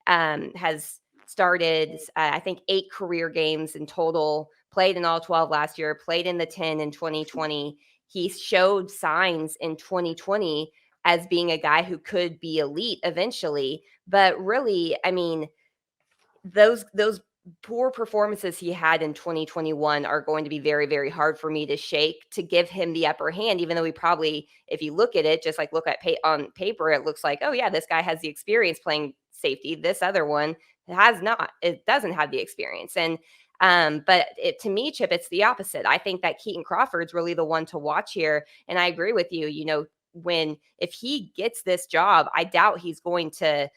Has started, I think, 8 career games in total, played in all 12 last year, played in the 10 in 2020. He showed signs in 2020 as being a guy who could be elite eventually. But really, I mean, those poor performances he had in 2021 are going to be very, very hard for me to shake to give him the upper hand, even though he probably, if you look at it, just like look at on paper, it looks like, oh yeah, this guy has the experience playing safety. This other one has not. It doesn't have the experience. And but to me, Chip, it's the opposite. I think that Keaton Crawford's really the one to watch here. And I agree with you. If he gets this job, I doubt he's going to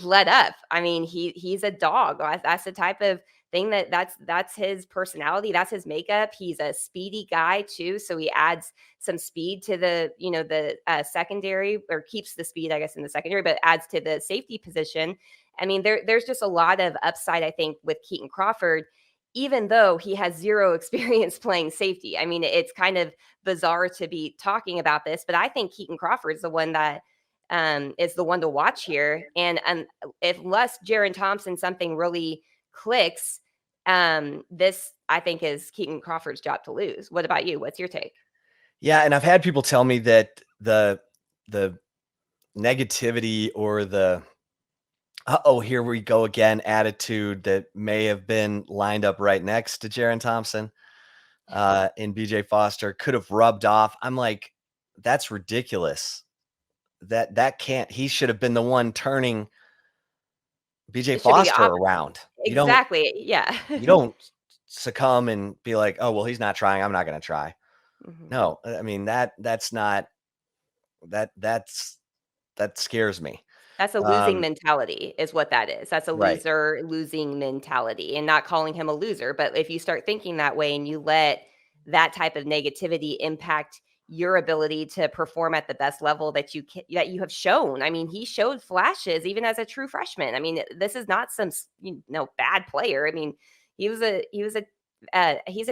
let up. I mean, he's a dog. That's the type of thing that's his personality. That's his makeup. He's a speedy guy too, so he adds some speed to the secondary, or keeps the speed, I guess, in the secondary, but adds to the safety position. I mean, there's just a lot of upside, I think, with Keaton Crawford, even though he has zero experience playing safety. I mean, it's kind of bizarre to be talking about this, but I think Keaton Crawford is the one that is the one to watch here. And unless Jaron Thompson something really clicks, this, I think, is Keaton Crawford's job to lose. What about you? What's your take? Yeah, and I've had people tell me that the negativity, or the here we go again attitude that may have been lined up right next to Jaron Thompson in BJ Foster could have rubbed off. I'm like, that's ridiculous. That can't. He should have been the one turning BJ It should be the Foster opposite. around. Exactly. Yeah. You don't succumb and be like, oh well, he's not trying, I'm not going to try. Mhm. No, I mean, that's not that scares me. That's a losing mentality is what that is. That's a Right. losing mentality, and not calling him a loser. But if you start thinking that way and you let that type of negativity impact your ability to perform at the best level that you have shown. I mean, he showed flashes even as a true freshman. I mean, this is not some bad player. I mean, he's a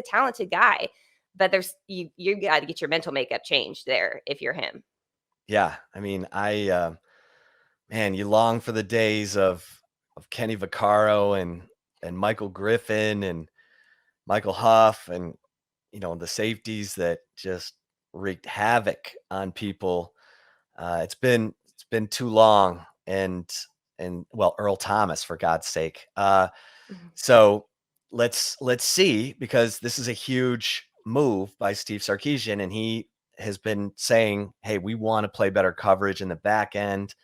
talented guy, but you got to get your mental makeup changed there if you're him. Yeah. I mean, man, you long for the days of Kenny Vaccaro and Michael Griffin and Michael Huff, and the safeties that just wreaked havoc on people. It's been too long, and well, Earl Thomas, for God's sake. Mhm. So let's see, because this is a huge move by Steve Sarkeesian, and he has been saying, hey, we want to play better coverage in the back end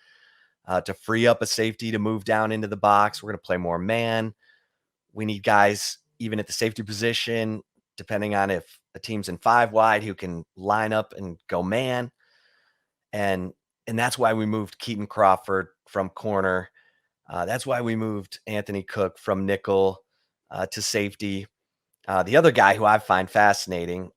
to free up a safety to move down into the box. We're going to play more man. We need guys, even at the safety position, depending on if a team's in 5 wide, who can line up and go man. And that's why we moved Keaton Crawford from corner. That's why we moved Anthony Cook from nickel to safety. The other guy who I find fascinating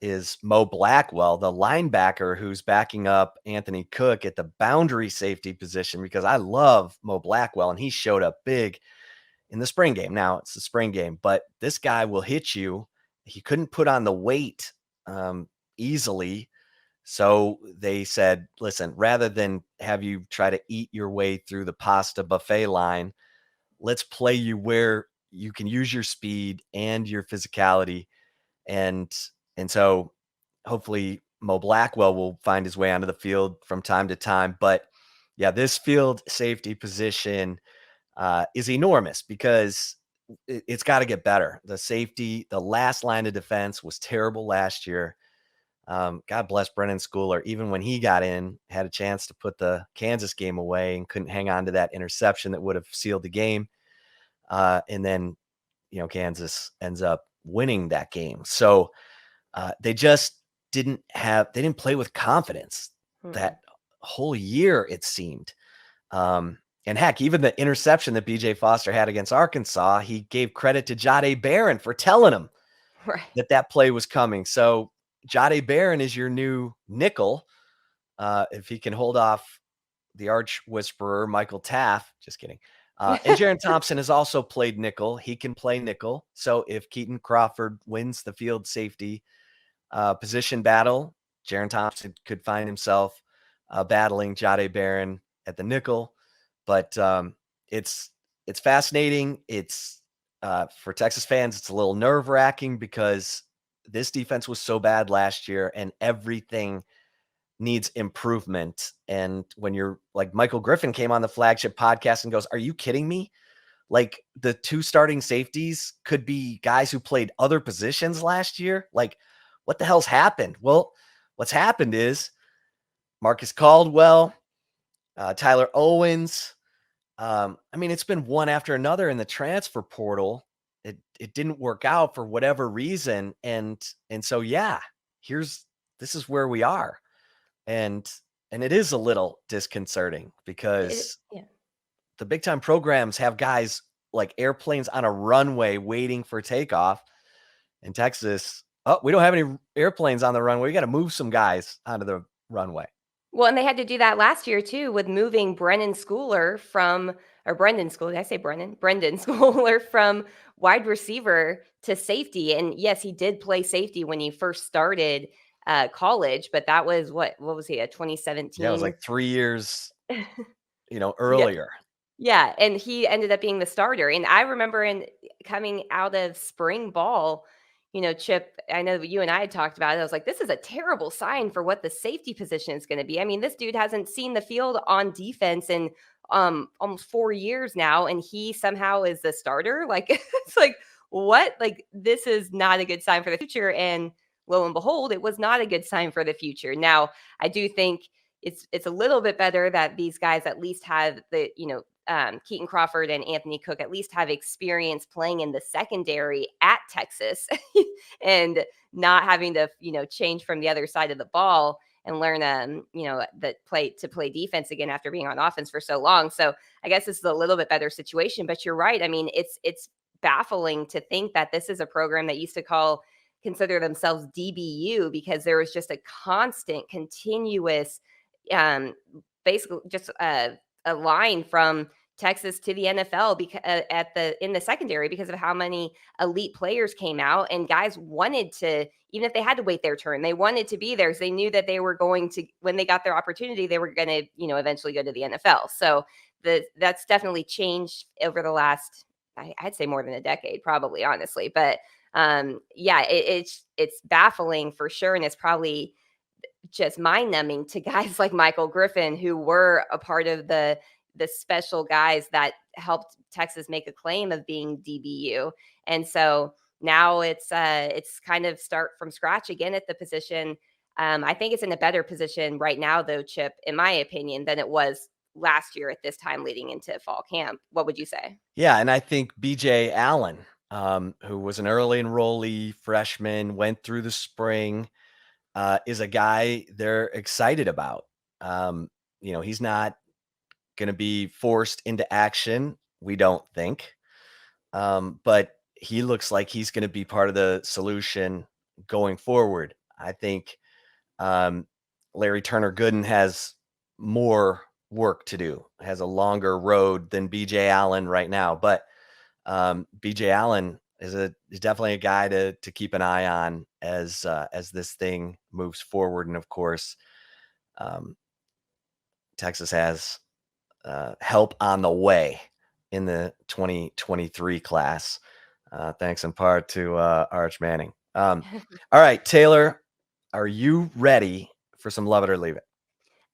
is Mo Blackwell, the linebacker who's backing up Anthony Cook at the boundary safety position, because I love Mo Blackwell, and he showed up big in the spring game. Now it's the spring game, but this guy will hit you. He couldn't put on the weight easily. So they said, listen, rather than have you try to eat your way through the pasta buffet line, let's play you where you can use your speed and your physicality. And and so hopefully Mo Blackwell will find his way onto the field from time to time. But yeah, this field safety position is enormous because it's got to get better. The safety, the last line of defense was terrible last year. God bless Brennan Schooler. Even when he got in, had a chance to put the Kansas game away and couldn't hang on to that interception that would have sealed the game. And then, Kansas ends up winning that game. So they just they didn't play with confidence that whole year, it seemed. And heck, even the interception that BJ Foster had against Arkansas, he gave credit to Jahdae Barron for telling him Right. that play was coming. So Jahdae Barron is your new nickel. If he can hold off the arch whisperer, Michael Taft, just kidding. And Jaron Thompson has also played nickel. He can play nickel. So if Keaton Crawford wins the field safety position battle, Jaron Thompson could find himself battling Jahdae Barron at the nickel. But it's fascinating. It's for Texas fans, it's a little nerve-wracking because this defense was so bad last year and everything needs improvement. And when you're like Michael Griffin came on the Flagship podcast and goes, "Are you kidding me? Like the two starting safeties could be guys who played other positions last year. Like what the hell's happened?" Well, what's happened is Marcus Caldwell, Tyler Owens. It's been one after another in the transfer portal. It didn't work out for whatever reason. And so, yeah, this is where we are. And it is a little disconcerting because Yeah. the big time programs have guys like airplanes on a runway waiting for takeoff. In Texas, oh, we don't have any airplanes on the runway. We got to move some guys onto the runway. Well, and they had to do that last year too with moving Brendan Schooler from, or Brendan Schooler, did I say Brendan? Brendan Schooler from wide receiver to safety. And yes, he did play safety when he first started college, but that was what was he, a Yeah, it was 2017? like 3 years, Yeah. earlier. Yeah, and he ended up being the starter, and I remember coming out of spring ball, Chip, I know you and I had talked about it. I was like, this is a terrible sign for what the safety position is going to be. I mean, this dude hasn't seen the field on defense in almost 4 years now, and he somehow is the starter. Like, it's like, what? Like, this is not a good sign for the future. And lo and behold, it was not a good sign for the future. Now, I do think it's a little bit better that these guys at least have the, Keaton Crawford and Anthony Cook at least have experience playing in the secondary at Texas and not having to, change from the other side of the ball and learn, that play defense again after being on offense for so long. So I guess this is a little bit better situation, but you're right. I mean, it's baffling to think that this is a program that used to consider themselves DBU because there was just a constant, continuous, basically just a line from Texas to the NFL because in the secondary because of how many elite players came out and guys wanted to, even if they had to wait their turn, they wanted to be there because they knew that they were going to, when they got their opportunity, they were going to, eventually go to the NFL. So that's definitely changed over the last, I'd say more than a decade, probably, honestly. But yeah, it's baffling for sure, and it's probably just mind numbing to guys like Michael Griffin, who were a part of the special guys that helped Texas make a claim of being DBU. And so now it's kind of start from scratch again at the position. I think it's in a better position right now, though, Chip, in my opinion, than it was last year at this time leading into fall camp. What would you say? Yeah, and I think BJ Allen, who was an early enrollee freshman, went through the spring, is a guy they're excited about. He's not going to be forced into action, we don't think. But he looks like he's going to be part of the solution going forward. I think Larry Turner Gooden has more work to do, has a longer road than BJ Allen right now. But BJ Allen is definitely a guy to keep an eye on as this thing moves forward. And of course, um, Texas has help on the way in the 2023 class, thanks in part to Arch Manning. All right, Taylor, are you ready for some love it or leave it?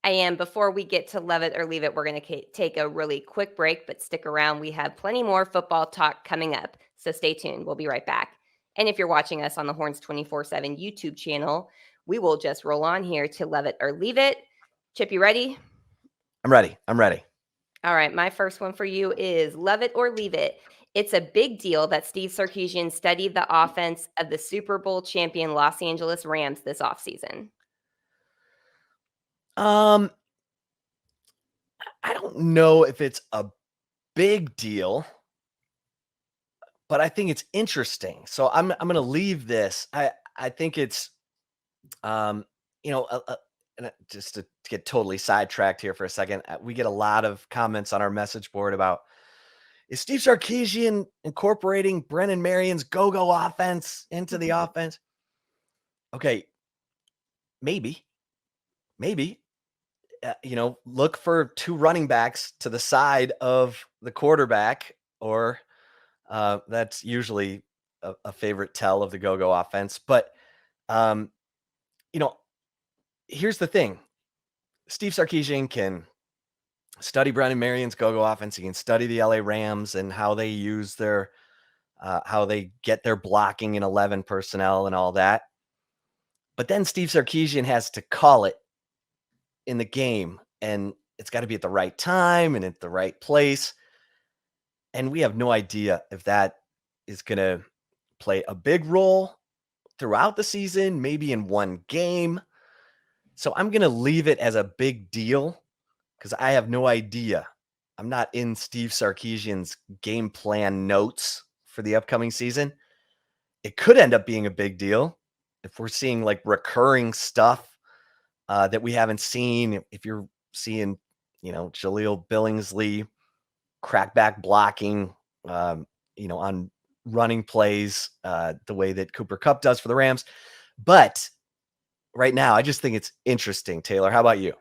I am. Before we get to love it or leave it, we're going to take a really quick break, but stick around. We have plenty more football talk coming up. So stay tuned. We'll be right back. And if you're watching us on the Horns 24/7 YouTube channel, we will just roll on here to love it or leave it. Chip, you ready? I'm ready. I'm ready. All right. My first one for you is love it or leave it. It's a big deal that Steve Sarkeesian studied the offense of the Super Bowl champion Los Angeles Rams this offseason. Um, I don't know if it's a big deal, but I think it's interesting. So I'm going to leave this. I think it's you know, and just to get totally sidetracked here for a second, we get a lot of comments on our message board about, is Steve Sarkeesian incorporating Brennan Marion's go-go offense into the offense? Okay, maybe, maybe. Look for two running backs to the side of the quarterback, or that's usually a favorite tell of the go-go offense. But um, you know, here's the thing: Steve Sarkeesian can study Brennan Marion's go-go offense. He can study the LA Rams and how they use how they get their blocking in 11 personnel and all that. But then Steve Sarkeesian has to call it in the game, and it's got to be at the right time and at the right place. And we have no idea if that is going to play a big role throughout the season, maybe in one game. So I'm going to leave it as a big deal because I have no idea. I'm not in Steve Sarkeesian's game plan notes for the upcoming season. It could end up being a big deal if we're seeing like recurring stuff that we haven't seen. If you're seeing, Jaleel Billingsley crackback blocking, on running plays the way that Cooper Kupp does for the Rams. But right now, I just think it's interesting. Taylor, how about you?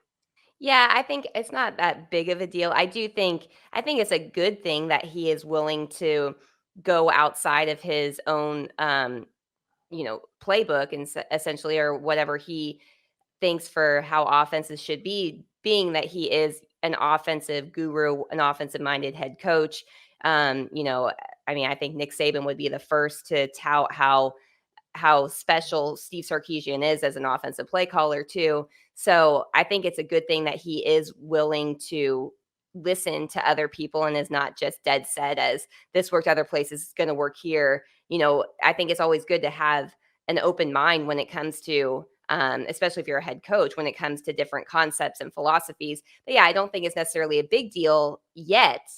Yeah, I think it's not that big of a deal. I think it's a good thing that he is willing to go outside of his own playbook and essentially or whatever he thinks for how offenses should be, being that he is an offensive guru, an offensive minded head coach. I mean, I think Nick Saban would be the first to tout how special Steve Sarkeesian is as an offensive play caller too. So I think it's a good thing that he is willing to listen to other people and is not just dead set as this worked other places, it's going to work here. I think it's always good to have an open mind when it comes to especially if you're a head coach, when it comes to different concepts and philosophies. But yeah, I don't think it's necessarily a big deal yet.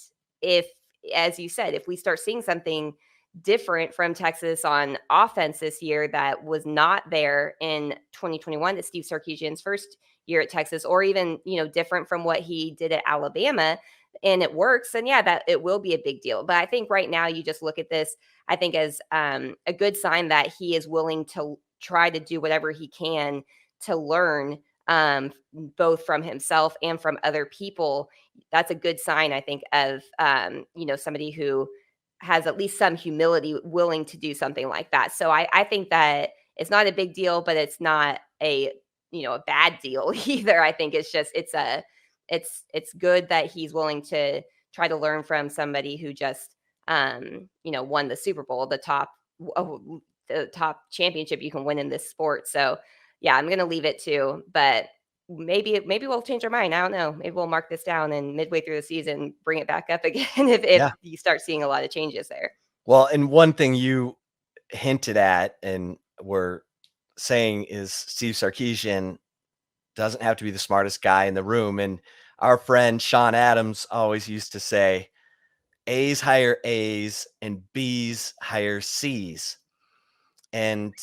If, as you said, if we start seeing something different from Texas on offense this year that was not there in 2021 at Steve Sarkeesian's first year at Texas, or even, different from what he did at Alabama, and it works, then yeah, that it will be a big deal. But I think right now you just look at this, I think, as a good sign that he is willing to try to do whatever he can to learn both from himself and from other people. That's a good sign, I think, of somebody who has at least some humility, willing to do something like that. So I think that it's not a big deal, but it's not a bad deal either. I think it's just it's good that he's willing to try to learn from somebody who just won the Super Bowl, the top championship you can win in this sport. So yeah, I'm gonna leave it too. But maybe we'll change our mind. I don't know. Maybe we'll mark this down and midway through the season bring it back up again if Yeah. you start seeing a lot of changes there. Well, and one thing you hinted at and were saying is Steve Sarkeesian doesn't have to be the smartest guy in the room. And our friend Sean Adams always used to say, A's hire A's and B's hire C's. And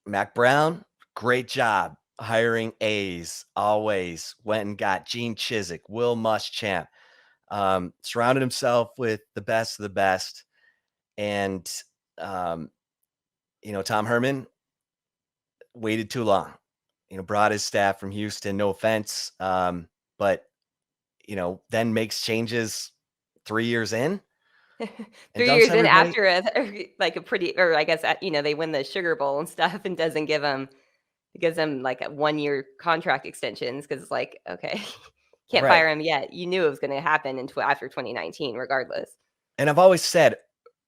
Mac Brown, great job hiring A's. Always went and got Gene Chizik, Will Muschamp, surrounded himself with the best of the best. And, um, Tom Herman waited too long. Brought his staff from Houston. No offense, but then makes changes 3 years in and 3 dumps years in everybody. after like a pretty, or I guess, they win the Sugar Bowl and stuff, and doesn't give them, it gives them like a 1-year contract extensions, because it's like, okay, can't Right. fire him yet. You knew it was gonna happen after 2019 regardless. And I've always said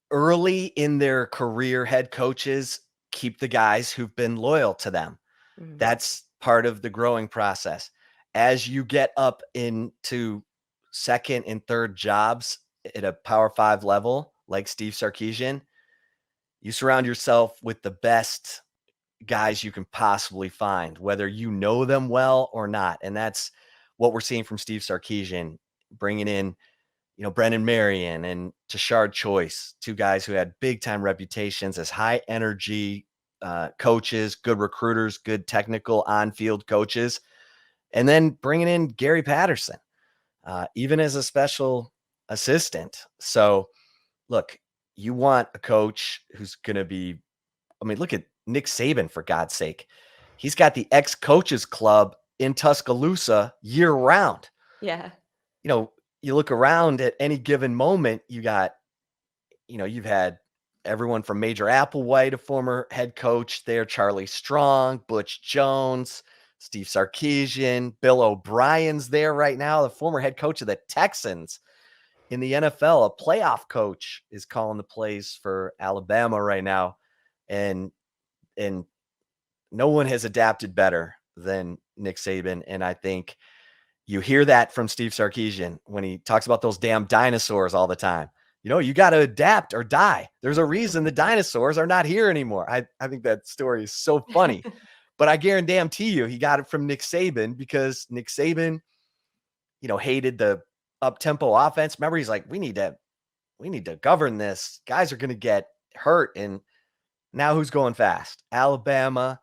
early in their career, head coaches keep the guys who've been loyal to them. Mhm. That's part of the growing process. As you get up into second and third jobs at a Power 5 level, like Steve Sarkeesian, you surround yourself with the best guys you can possibly find, whether you know them well or not. And that's what we're seeing from Steve Sarkeesian, bringing in, Brendan Marion and Tashard Choice, two guys who had big time reputations as high energy coaches, good recruiters, good technical on field coaches. And then bringing in Gary Patterson, even as a special assistant. So, look, you want a coach who's going to be, I mean, look at Nick Saban, for God's sake. He's got the ex coaches club in Tuscaloosa year round. Yeah. You know, you look around at any given moment, you've had everyone from Major Applewhite, a former head coach there, Charlie Strong, Butch Jones, Steve Sarkeesian, Bill O'Brien's there right now, the former head coach of the Texans in the NFL. A playoff coach is calling the plays for Alabama right now. And no one has adapted better than Nick Saban. And I think you hear that from Steve Sarkeesian when he talks about those damn dinosaurs all the time. You got to adapt or die. There's a reason the dinosaurs are not here anymore. I think that story is so funny. But I guarantee you he got it from Nick Saban, because Nick Saban, hated the up-tempo offense. Remember, he's like, we need to govern this. Guys are going to get hurt. And now who's going fast? Alabama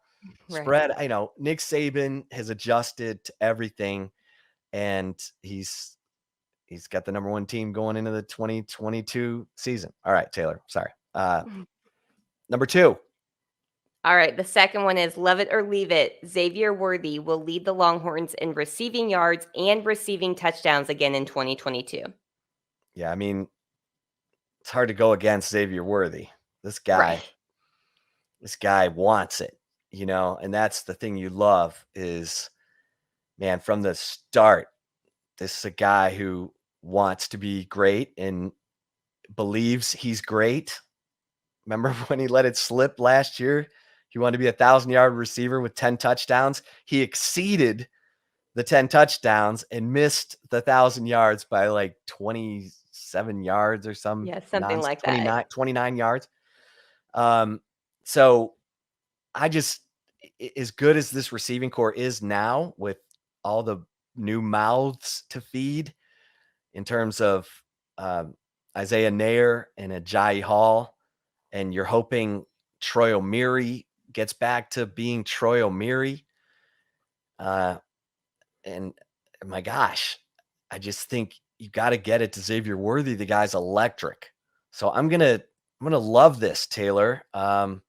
Right. spread. Nick Saban has adjusted to everything, and he's got the number one team going into the 2022 season. All right, Taylor. Sorry. Number two. All right, the second one is love it or leave it. Xavier Worthy will lead the Longhorns in receiving yards and receiving touchdowns again in 2022. Yeah, I mean, it's hard to go against Xavier Worthy. This guy, Right. this guy wants it, and that's the thing you love is, man, from the start, this is a guy who wants to be great and believes he's great. Remember when he let it slip last year? He wanted to be 1,000-yard receiver with 10 touchdowns. He exceeded the 10 touchdowns and missed the 1,000 yards by like 27 yards or some Yeah, something like that. 29 yards. So I just, as good as this receiving core is now, with all the new mouths to feed in terms of Isaiah Nair and Ajayi Hall, and you're hoping Troy O'Meary gets back to being Troy O'Meary. And my gosh, I just think you got to get it to Xavier Worthy. The guy's electric. So I'm gonna love this, Taylor. I'm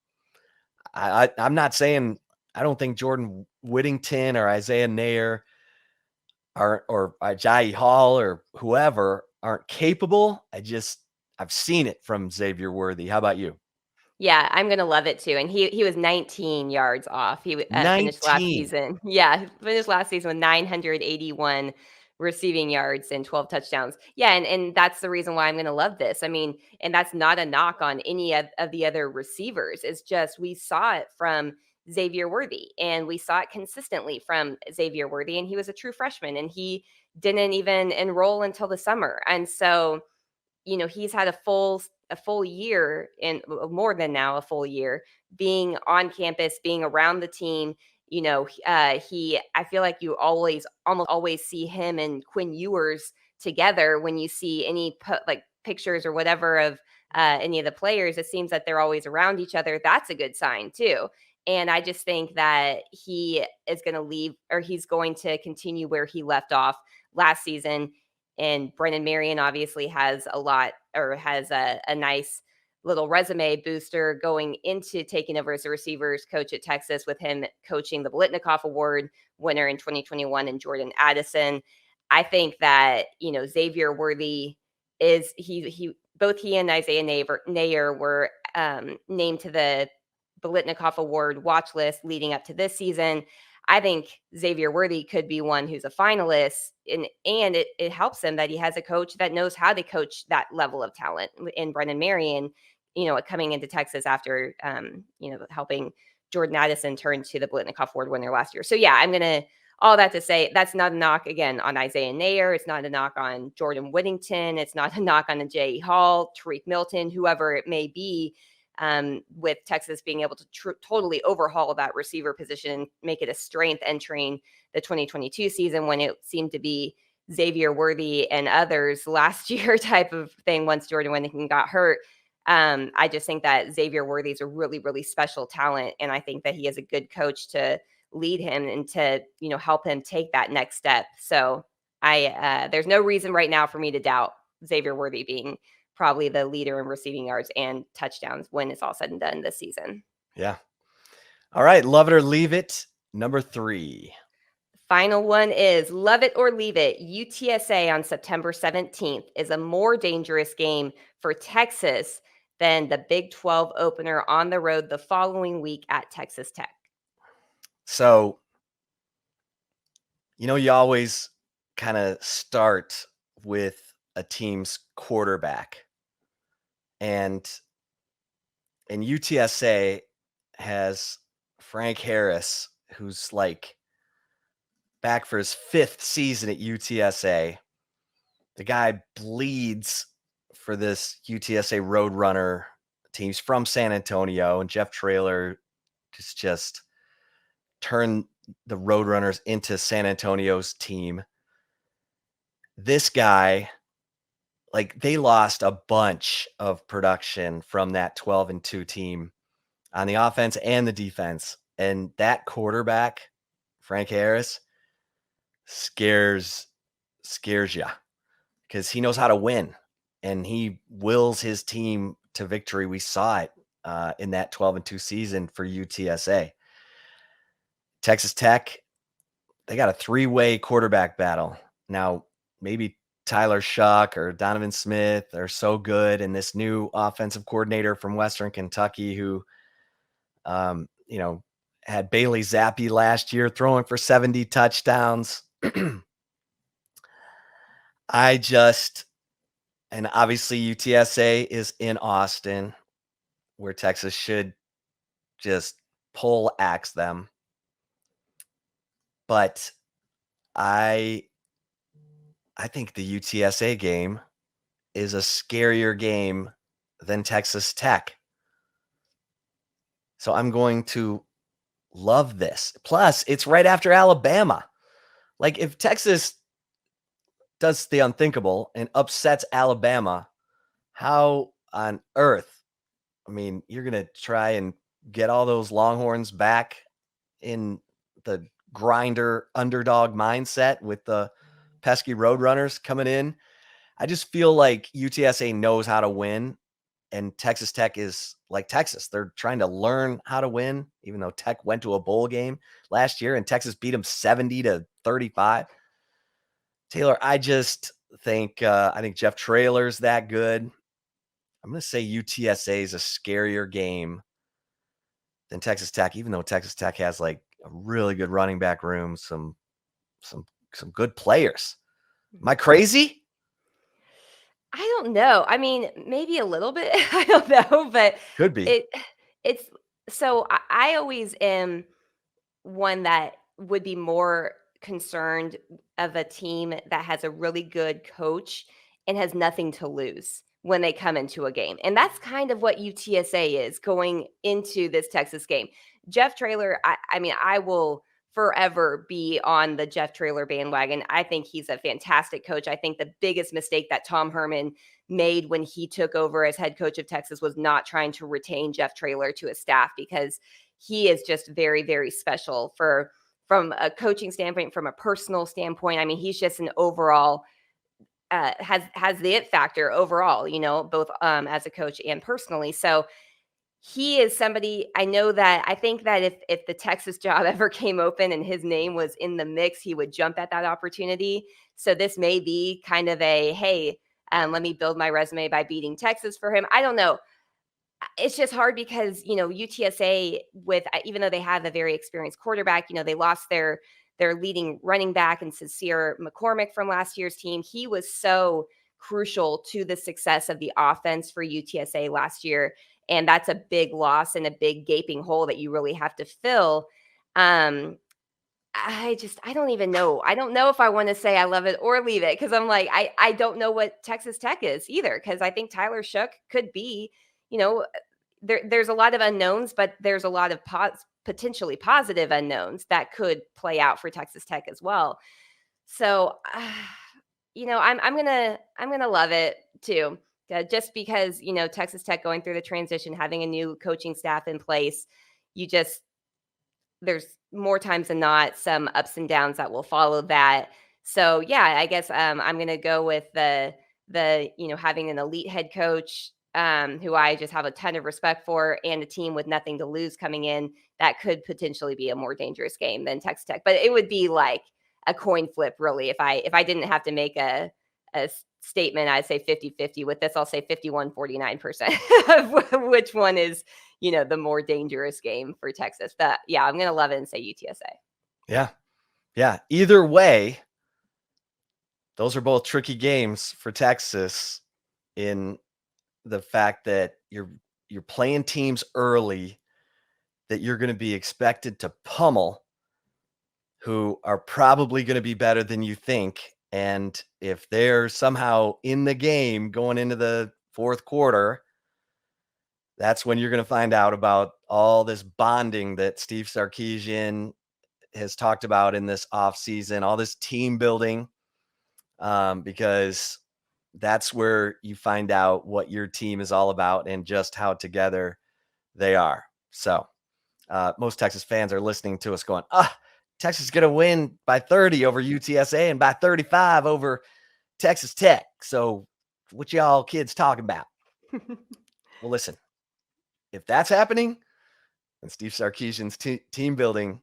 not saying I don't think Jordan Whittington or Isaiah Nair or Ajayi Hall or whoever aren't capable. I've seen it from Xavier Worthy. How about you? Yeah, I'm gonna love it too, and he was 19 yards off. Finished last 19. season. Yeah, finished last season with 981 receiving yards and 12 touchdowns. Yeah, and that's the reason why I'm gonna love this. I mean, and that's not a knock on any of the other receivers. It's just we saw it from Xavier Worthy, and we saw it consistently from Xavier Worthy, and he was a true freshman, and he didn't even enroll until the summer. And so he's had a full year, and more than now a full year, being on campus, being around the team. He I feel like you almost always see him and Quinn Ewers together when you see any like pictures or whatever of any of the players. It seems that they're always around each other. That's a good sign too. And I just think that he is going to leave, or he's going to continue where he left off last season. And Brendan Marion obviously has a lot, or has a nice little resume booster going into taking over as a receivers coach at Texas, with him coaching the Blitnikoff Award winner in 2021 and Jordan Addison. I think that, Xavier Worthy is both he and Isaiah Nayer were named to the Blitnikoff Award watch list leading up to this season. I think Xavier Worthy could be one who's a finalist, and it helps him that he has a coach that knows how to coach that level of talent in Brennan Marion, coming into Texas after, helping Jordan Addison turn to the Blitnikoff Award winner last year. So yeah, all that to say, that's not a knock again on Isaiah Nayer. It's not a knock on Jordan Whittington. It's not a knock on J.E. Hall, Tariq Milton, whoever it may be. With Texas being able to totally overhaul that receiver position, make it a strength entering the 2022 season, when it seemed to be Xavier Worthy and others last year type of thing once Jordan Whittington got hurt. I just think that Xavier Worthy is a really, really special talent, and I think that he is a good coach to lead him and to, help him take that next step. So there's no reason right now for me to doubt Xavier Worthy being probably the leader in receiving yards and touchdowns when it's all said and done this season. Yeah. All right. Love it or leave it. Number 3. Final one is love it or leave it. UTSA on September 17th is a more dangerous game for Texas than the Big 12 opener on the road the following week at Texas Tech. So, you always kind of start with a team's quarterback. And UTSA has Frank Harris, who's like back for his 5th season at UTSA. The guy bleeds for this UTSA Roadrunner team. He's from San Antonio, and Jeff Traylor just turned the Roadrunners into San Antonio's team. This guy, they lost a bunch of production from that 12-2 team on the offense and the defense. And that quarterback, Frank Harris, scares you, because he knows how to win and he wills his team to victory. We saw it in that 12-2 season for UTSA. Texas Tech, they got a 3-way quarterback battle. Now, maybe Tyler Shuck or Donovan Smith are so good, and this new offensive coordinator from Western Kentucky who, had Bailey Zappi last year throwing for 70 touchdowns. And obviously UTSA is in Austin, where Texas should just axe them. But I think the UTSA game is a scarier game than Texas Tech. So I'm going to love this. Plus, it's right after Alabama. If Texas does the unthinkable and upsets Alabama, how on earth? You're going to try and get all those Longhorns back in the grinder underdog mindset with the pesky Roadrunners coming in. I just feel like UTSA knows how to win, and Texas Tech is like Texas. They're trying to learn how to win, even though Tech went to a bowl game last year and Texas beat them 70-35. Taylor, I think Jeff Traylor's that good. I'm going to say UTSA is a scarier game than Texas Tech, even though Texas Tech has a really good running back room, some good players. Am I crazy? I don't know. Maybe a little bit. I don't know, but could be. It's so I always am one that would be more concerned of a team that has a really good coach and has nothing to lose when they come into a game. And that's kind of what UTSA is going into this Texas game. Jeff Traylor, I will forever be on the Jeff Traylor bandwagon. I think he's a fantastic coach. I think the biggest mistake that Tom Herman made when he took over as head coach of Texas was not trying to retain Jeff Traylor to his staff, because he is just very, very special from a coaching standpoint, from a personal standpoint. He's just an overall has the it factor overall, both as a coach and personally. So he is somebody I know that I think that if the Texas job ever came open and his name was in the mix, he would jump at that opportunity. So this may be kind of a hey, let me build my resume by beating Texas for him. I don't know. It's just hard because UTSA with even though they have a very experienced quarterback, they lost their leading running back and Sincere McCormick from last year's team. He was so crucial to the success of the offense for UTSA last year, and that's a big loss and a big gaping hole that you really have to fill. Um, I don't even know. I don't know if I want to say I love it or leave it because I'm like I don't know what Texas Tech is either because I think Tyler Shook could be, you know, there's a lot of unknowns, but there's a lot of potentially positive unknowns that could play out for Texas Tech as well. So, I'm gonna love it too, just because Texas Tech going through the transition, having a new coaching staff in place, you just there's more times than not some ups and downs that will follow that. So yeah, I guess I'm gonna go with the having an elite head coach who I just have a ton of respect for, and a team with nothing to lose coming in that could potentially be a more dangerous game than Texas Tech. But it would be like a coin flip, really. If I didn't have to make a statement, I'd say 50-50. With this, I'll say 51-49% of which one is the more dangerous game for Texas. But yeah, I'm going to love it and say UTSA. Yeah. Yeah. Either way, those are both tricky games for Texas in the fact that you're playing teams early that you're going to be expected to pummel, who are probably going to be better than you think. And if they're somehow in the game going into the fourth quarter, that's when you're going to find out about all this bonding that Steve Sarkeesian has talked about in this offseason, all this team building, because that's where you find out what your team is all about and just how together they are. So most Texas fans are listening to us going, Texas is going to win by 30 over UTSA and by 35 over Texas Tech. So what y'all kids talking about? Well, listen, if that's happening, then Steve Sarkeesian's team building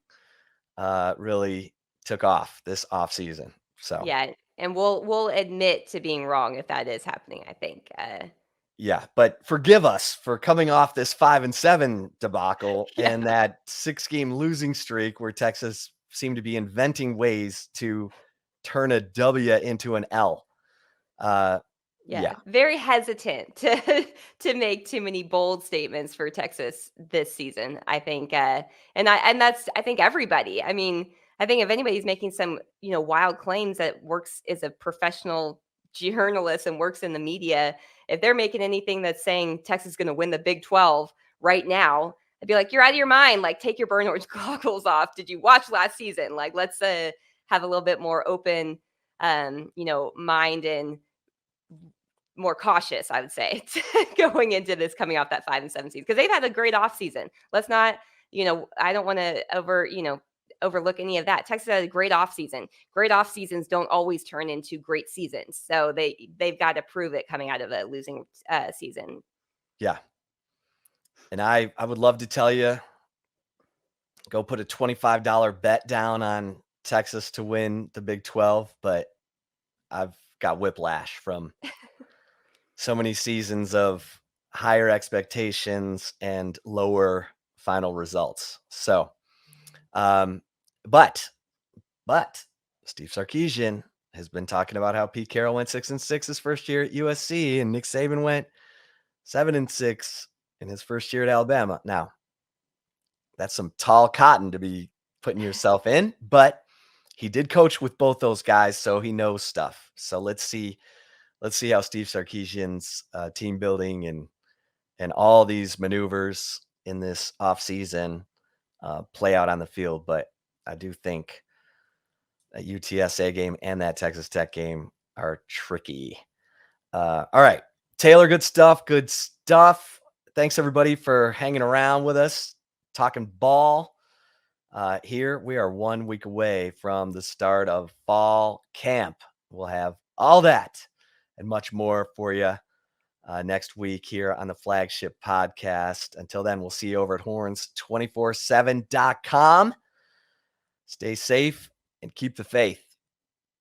really took off this offseason. So Yeah, and we'll admit to being wrong if that is happening, I think. yeah, but forgive us for coming off this 5-7 debacle Yeah. and that 6-game losing streak where Texas seemed to be inventing ways to turn a W into an L. Yeah, Yeah, very hesitant to to make too many bold statements for Texas this season. I think, and that's I think everybody. I mean, I think if anybody's making some wild claims that works is a professional journalist and works in the media, if they're making anything that's saying Texas is going to win the Big 12 right now, I'd be like, you're out of your mind. Like, take your burn orange goggles off. Did you watch last season? Like, let's have a little bit more open, mind and more cautious, I would say, going into this coming off that 5-7 season because they've had a great offseason. Let's not, I don't want to overlook any of that. Texas had a great offseason. Great off seasons don't always turn into great seasons, so they've got to prove it coming out of a losing season. yeah. And I would love to tell you, go put a $25 bet down on Texas to win the Big 12, but I've got whiplash from so many seasons of higher expectations and lower final results. So, um, but Steve Sarkeesian has been talking about how Pete Carroll went 6-6 his first year at USC, and Nick Saban went 7-6 in his first year at Alabama. Now, that's some tall cotton to be putting yourself in, but he did coach with both those guys, so he knows stuff. So let's see how Steve Sarkeesian's team building and all these maneuvers in this offseason play out on the field. But I do think that UTSA game and that Texas Tech game are tricky. All right, Taylor, good stuff. Good stuff. Thanks everybody for hanging around with us, talking ball. Here we are 1 week away from the start of fall camp. We'll have all that and much more for you next week here on the Flagship podcast. Until then, we'll see you over at horns247.com. Stay safe and keep the faith.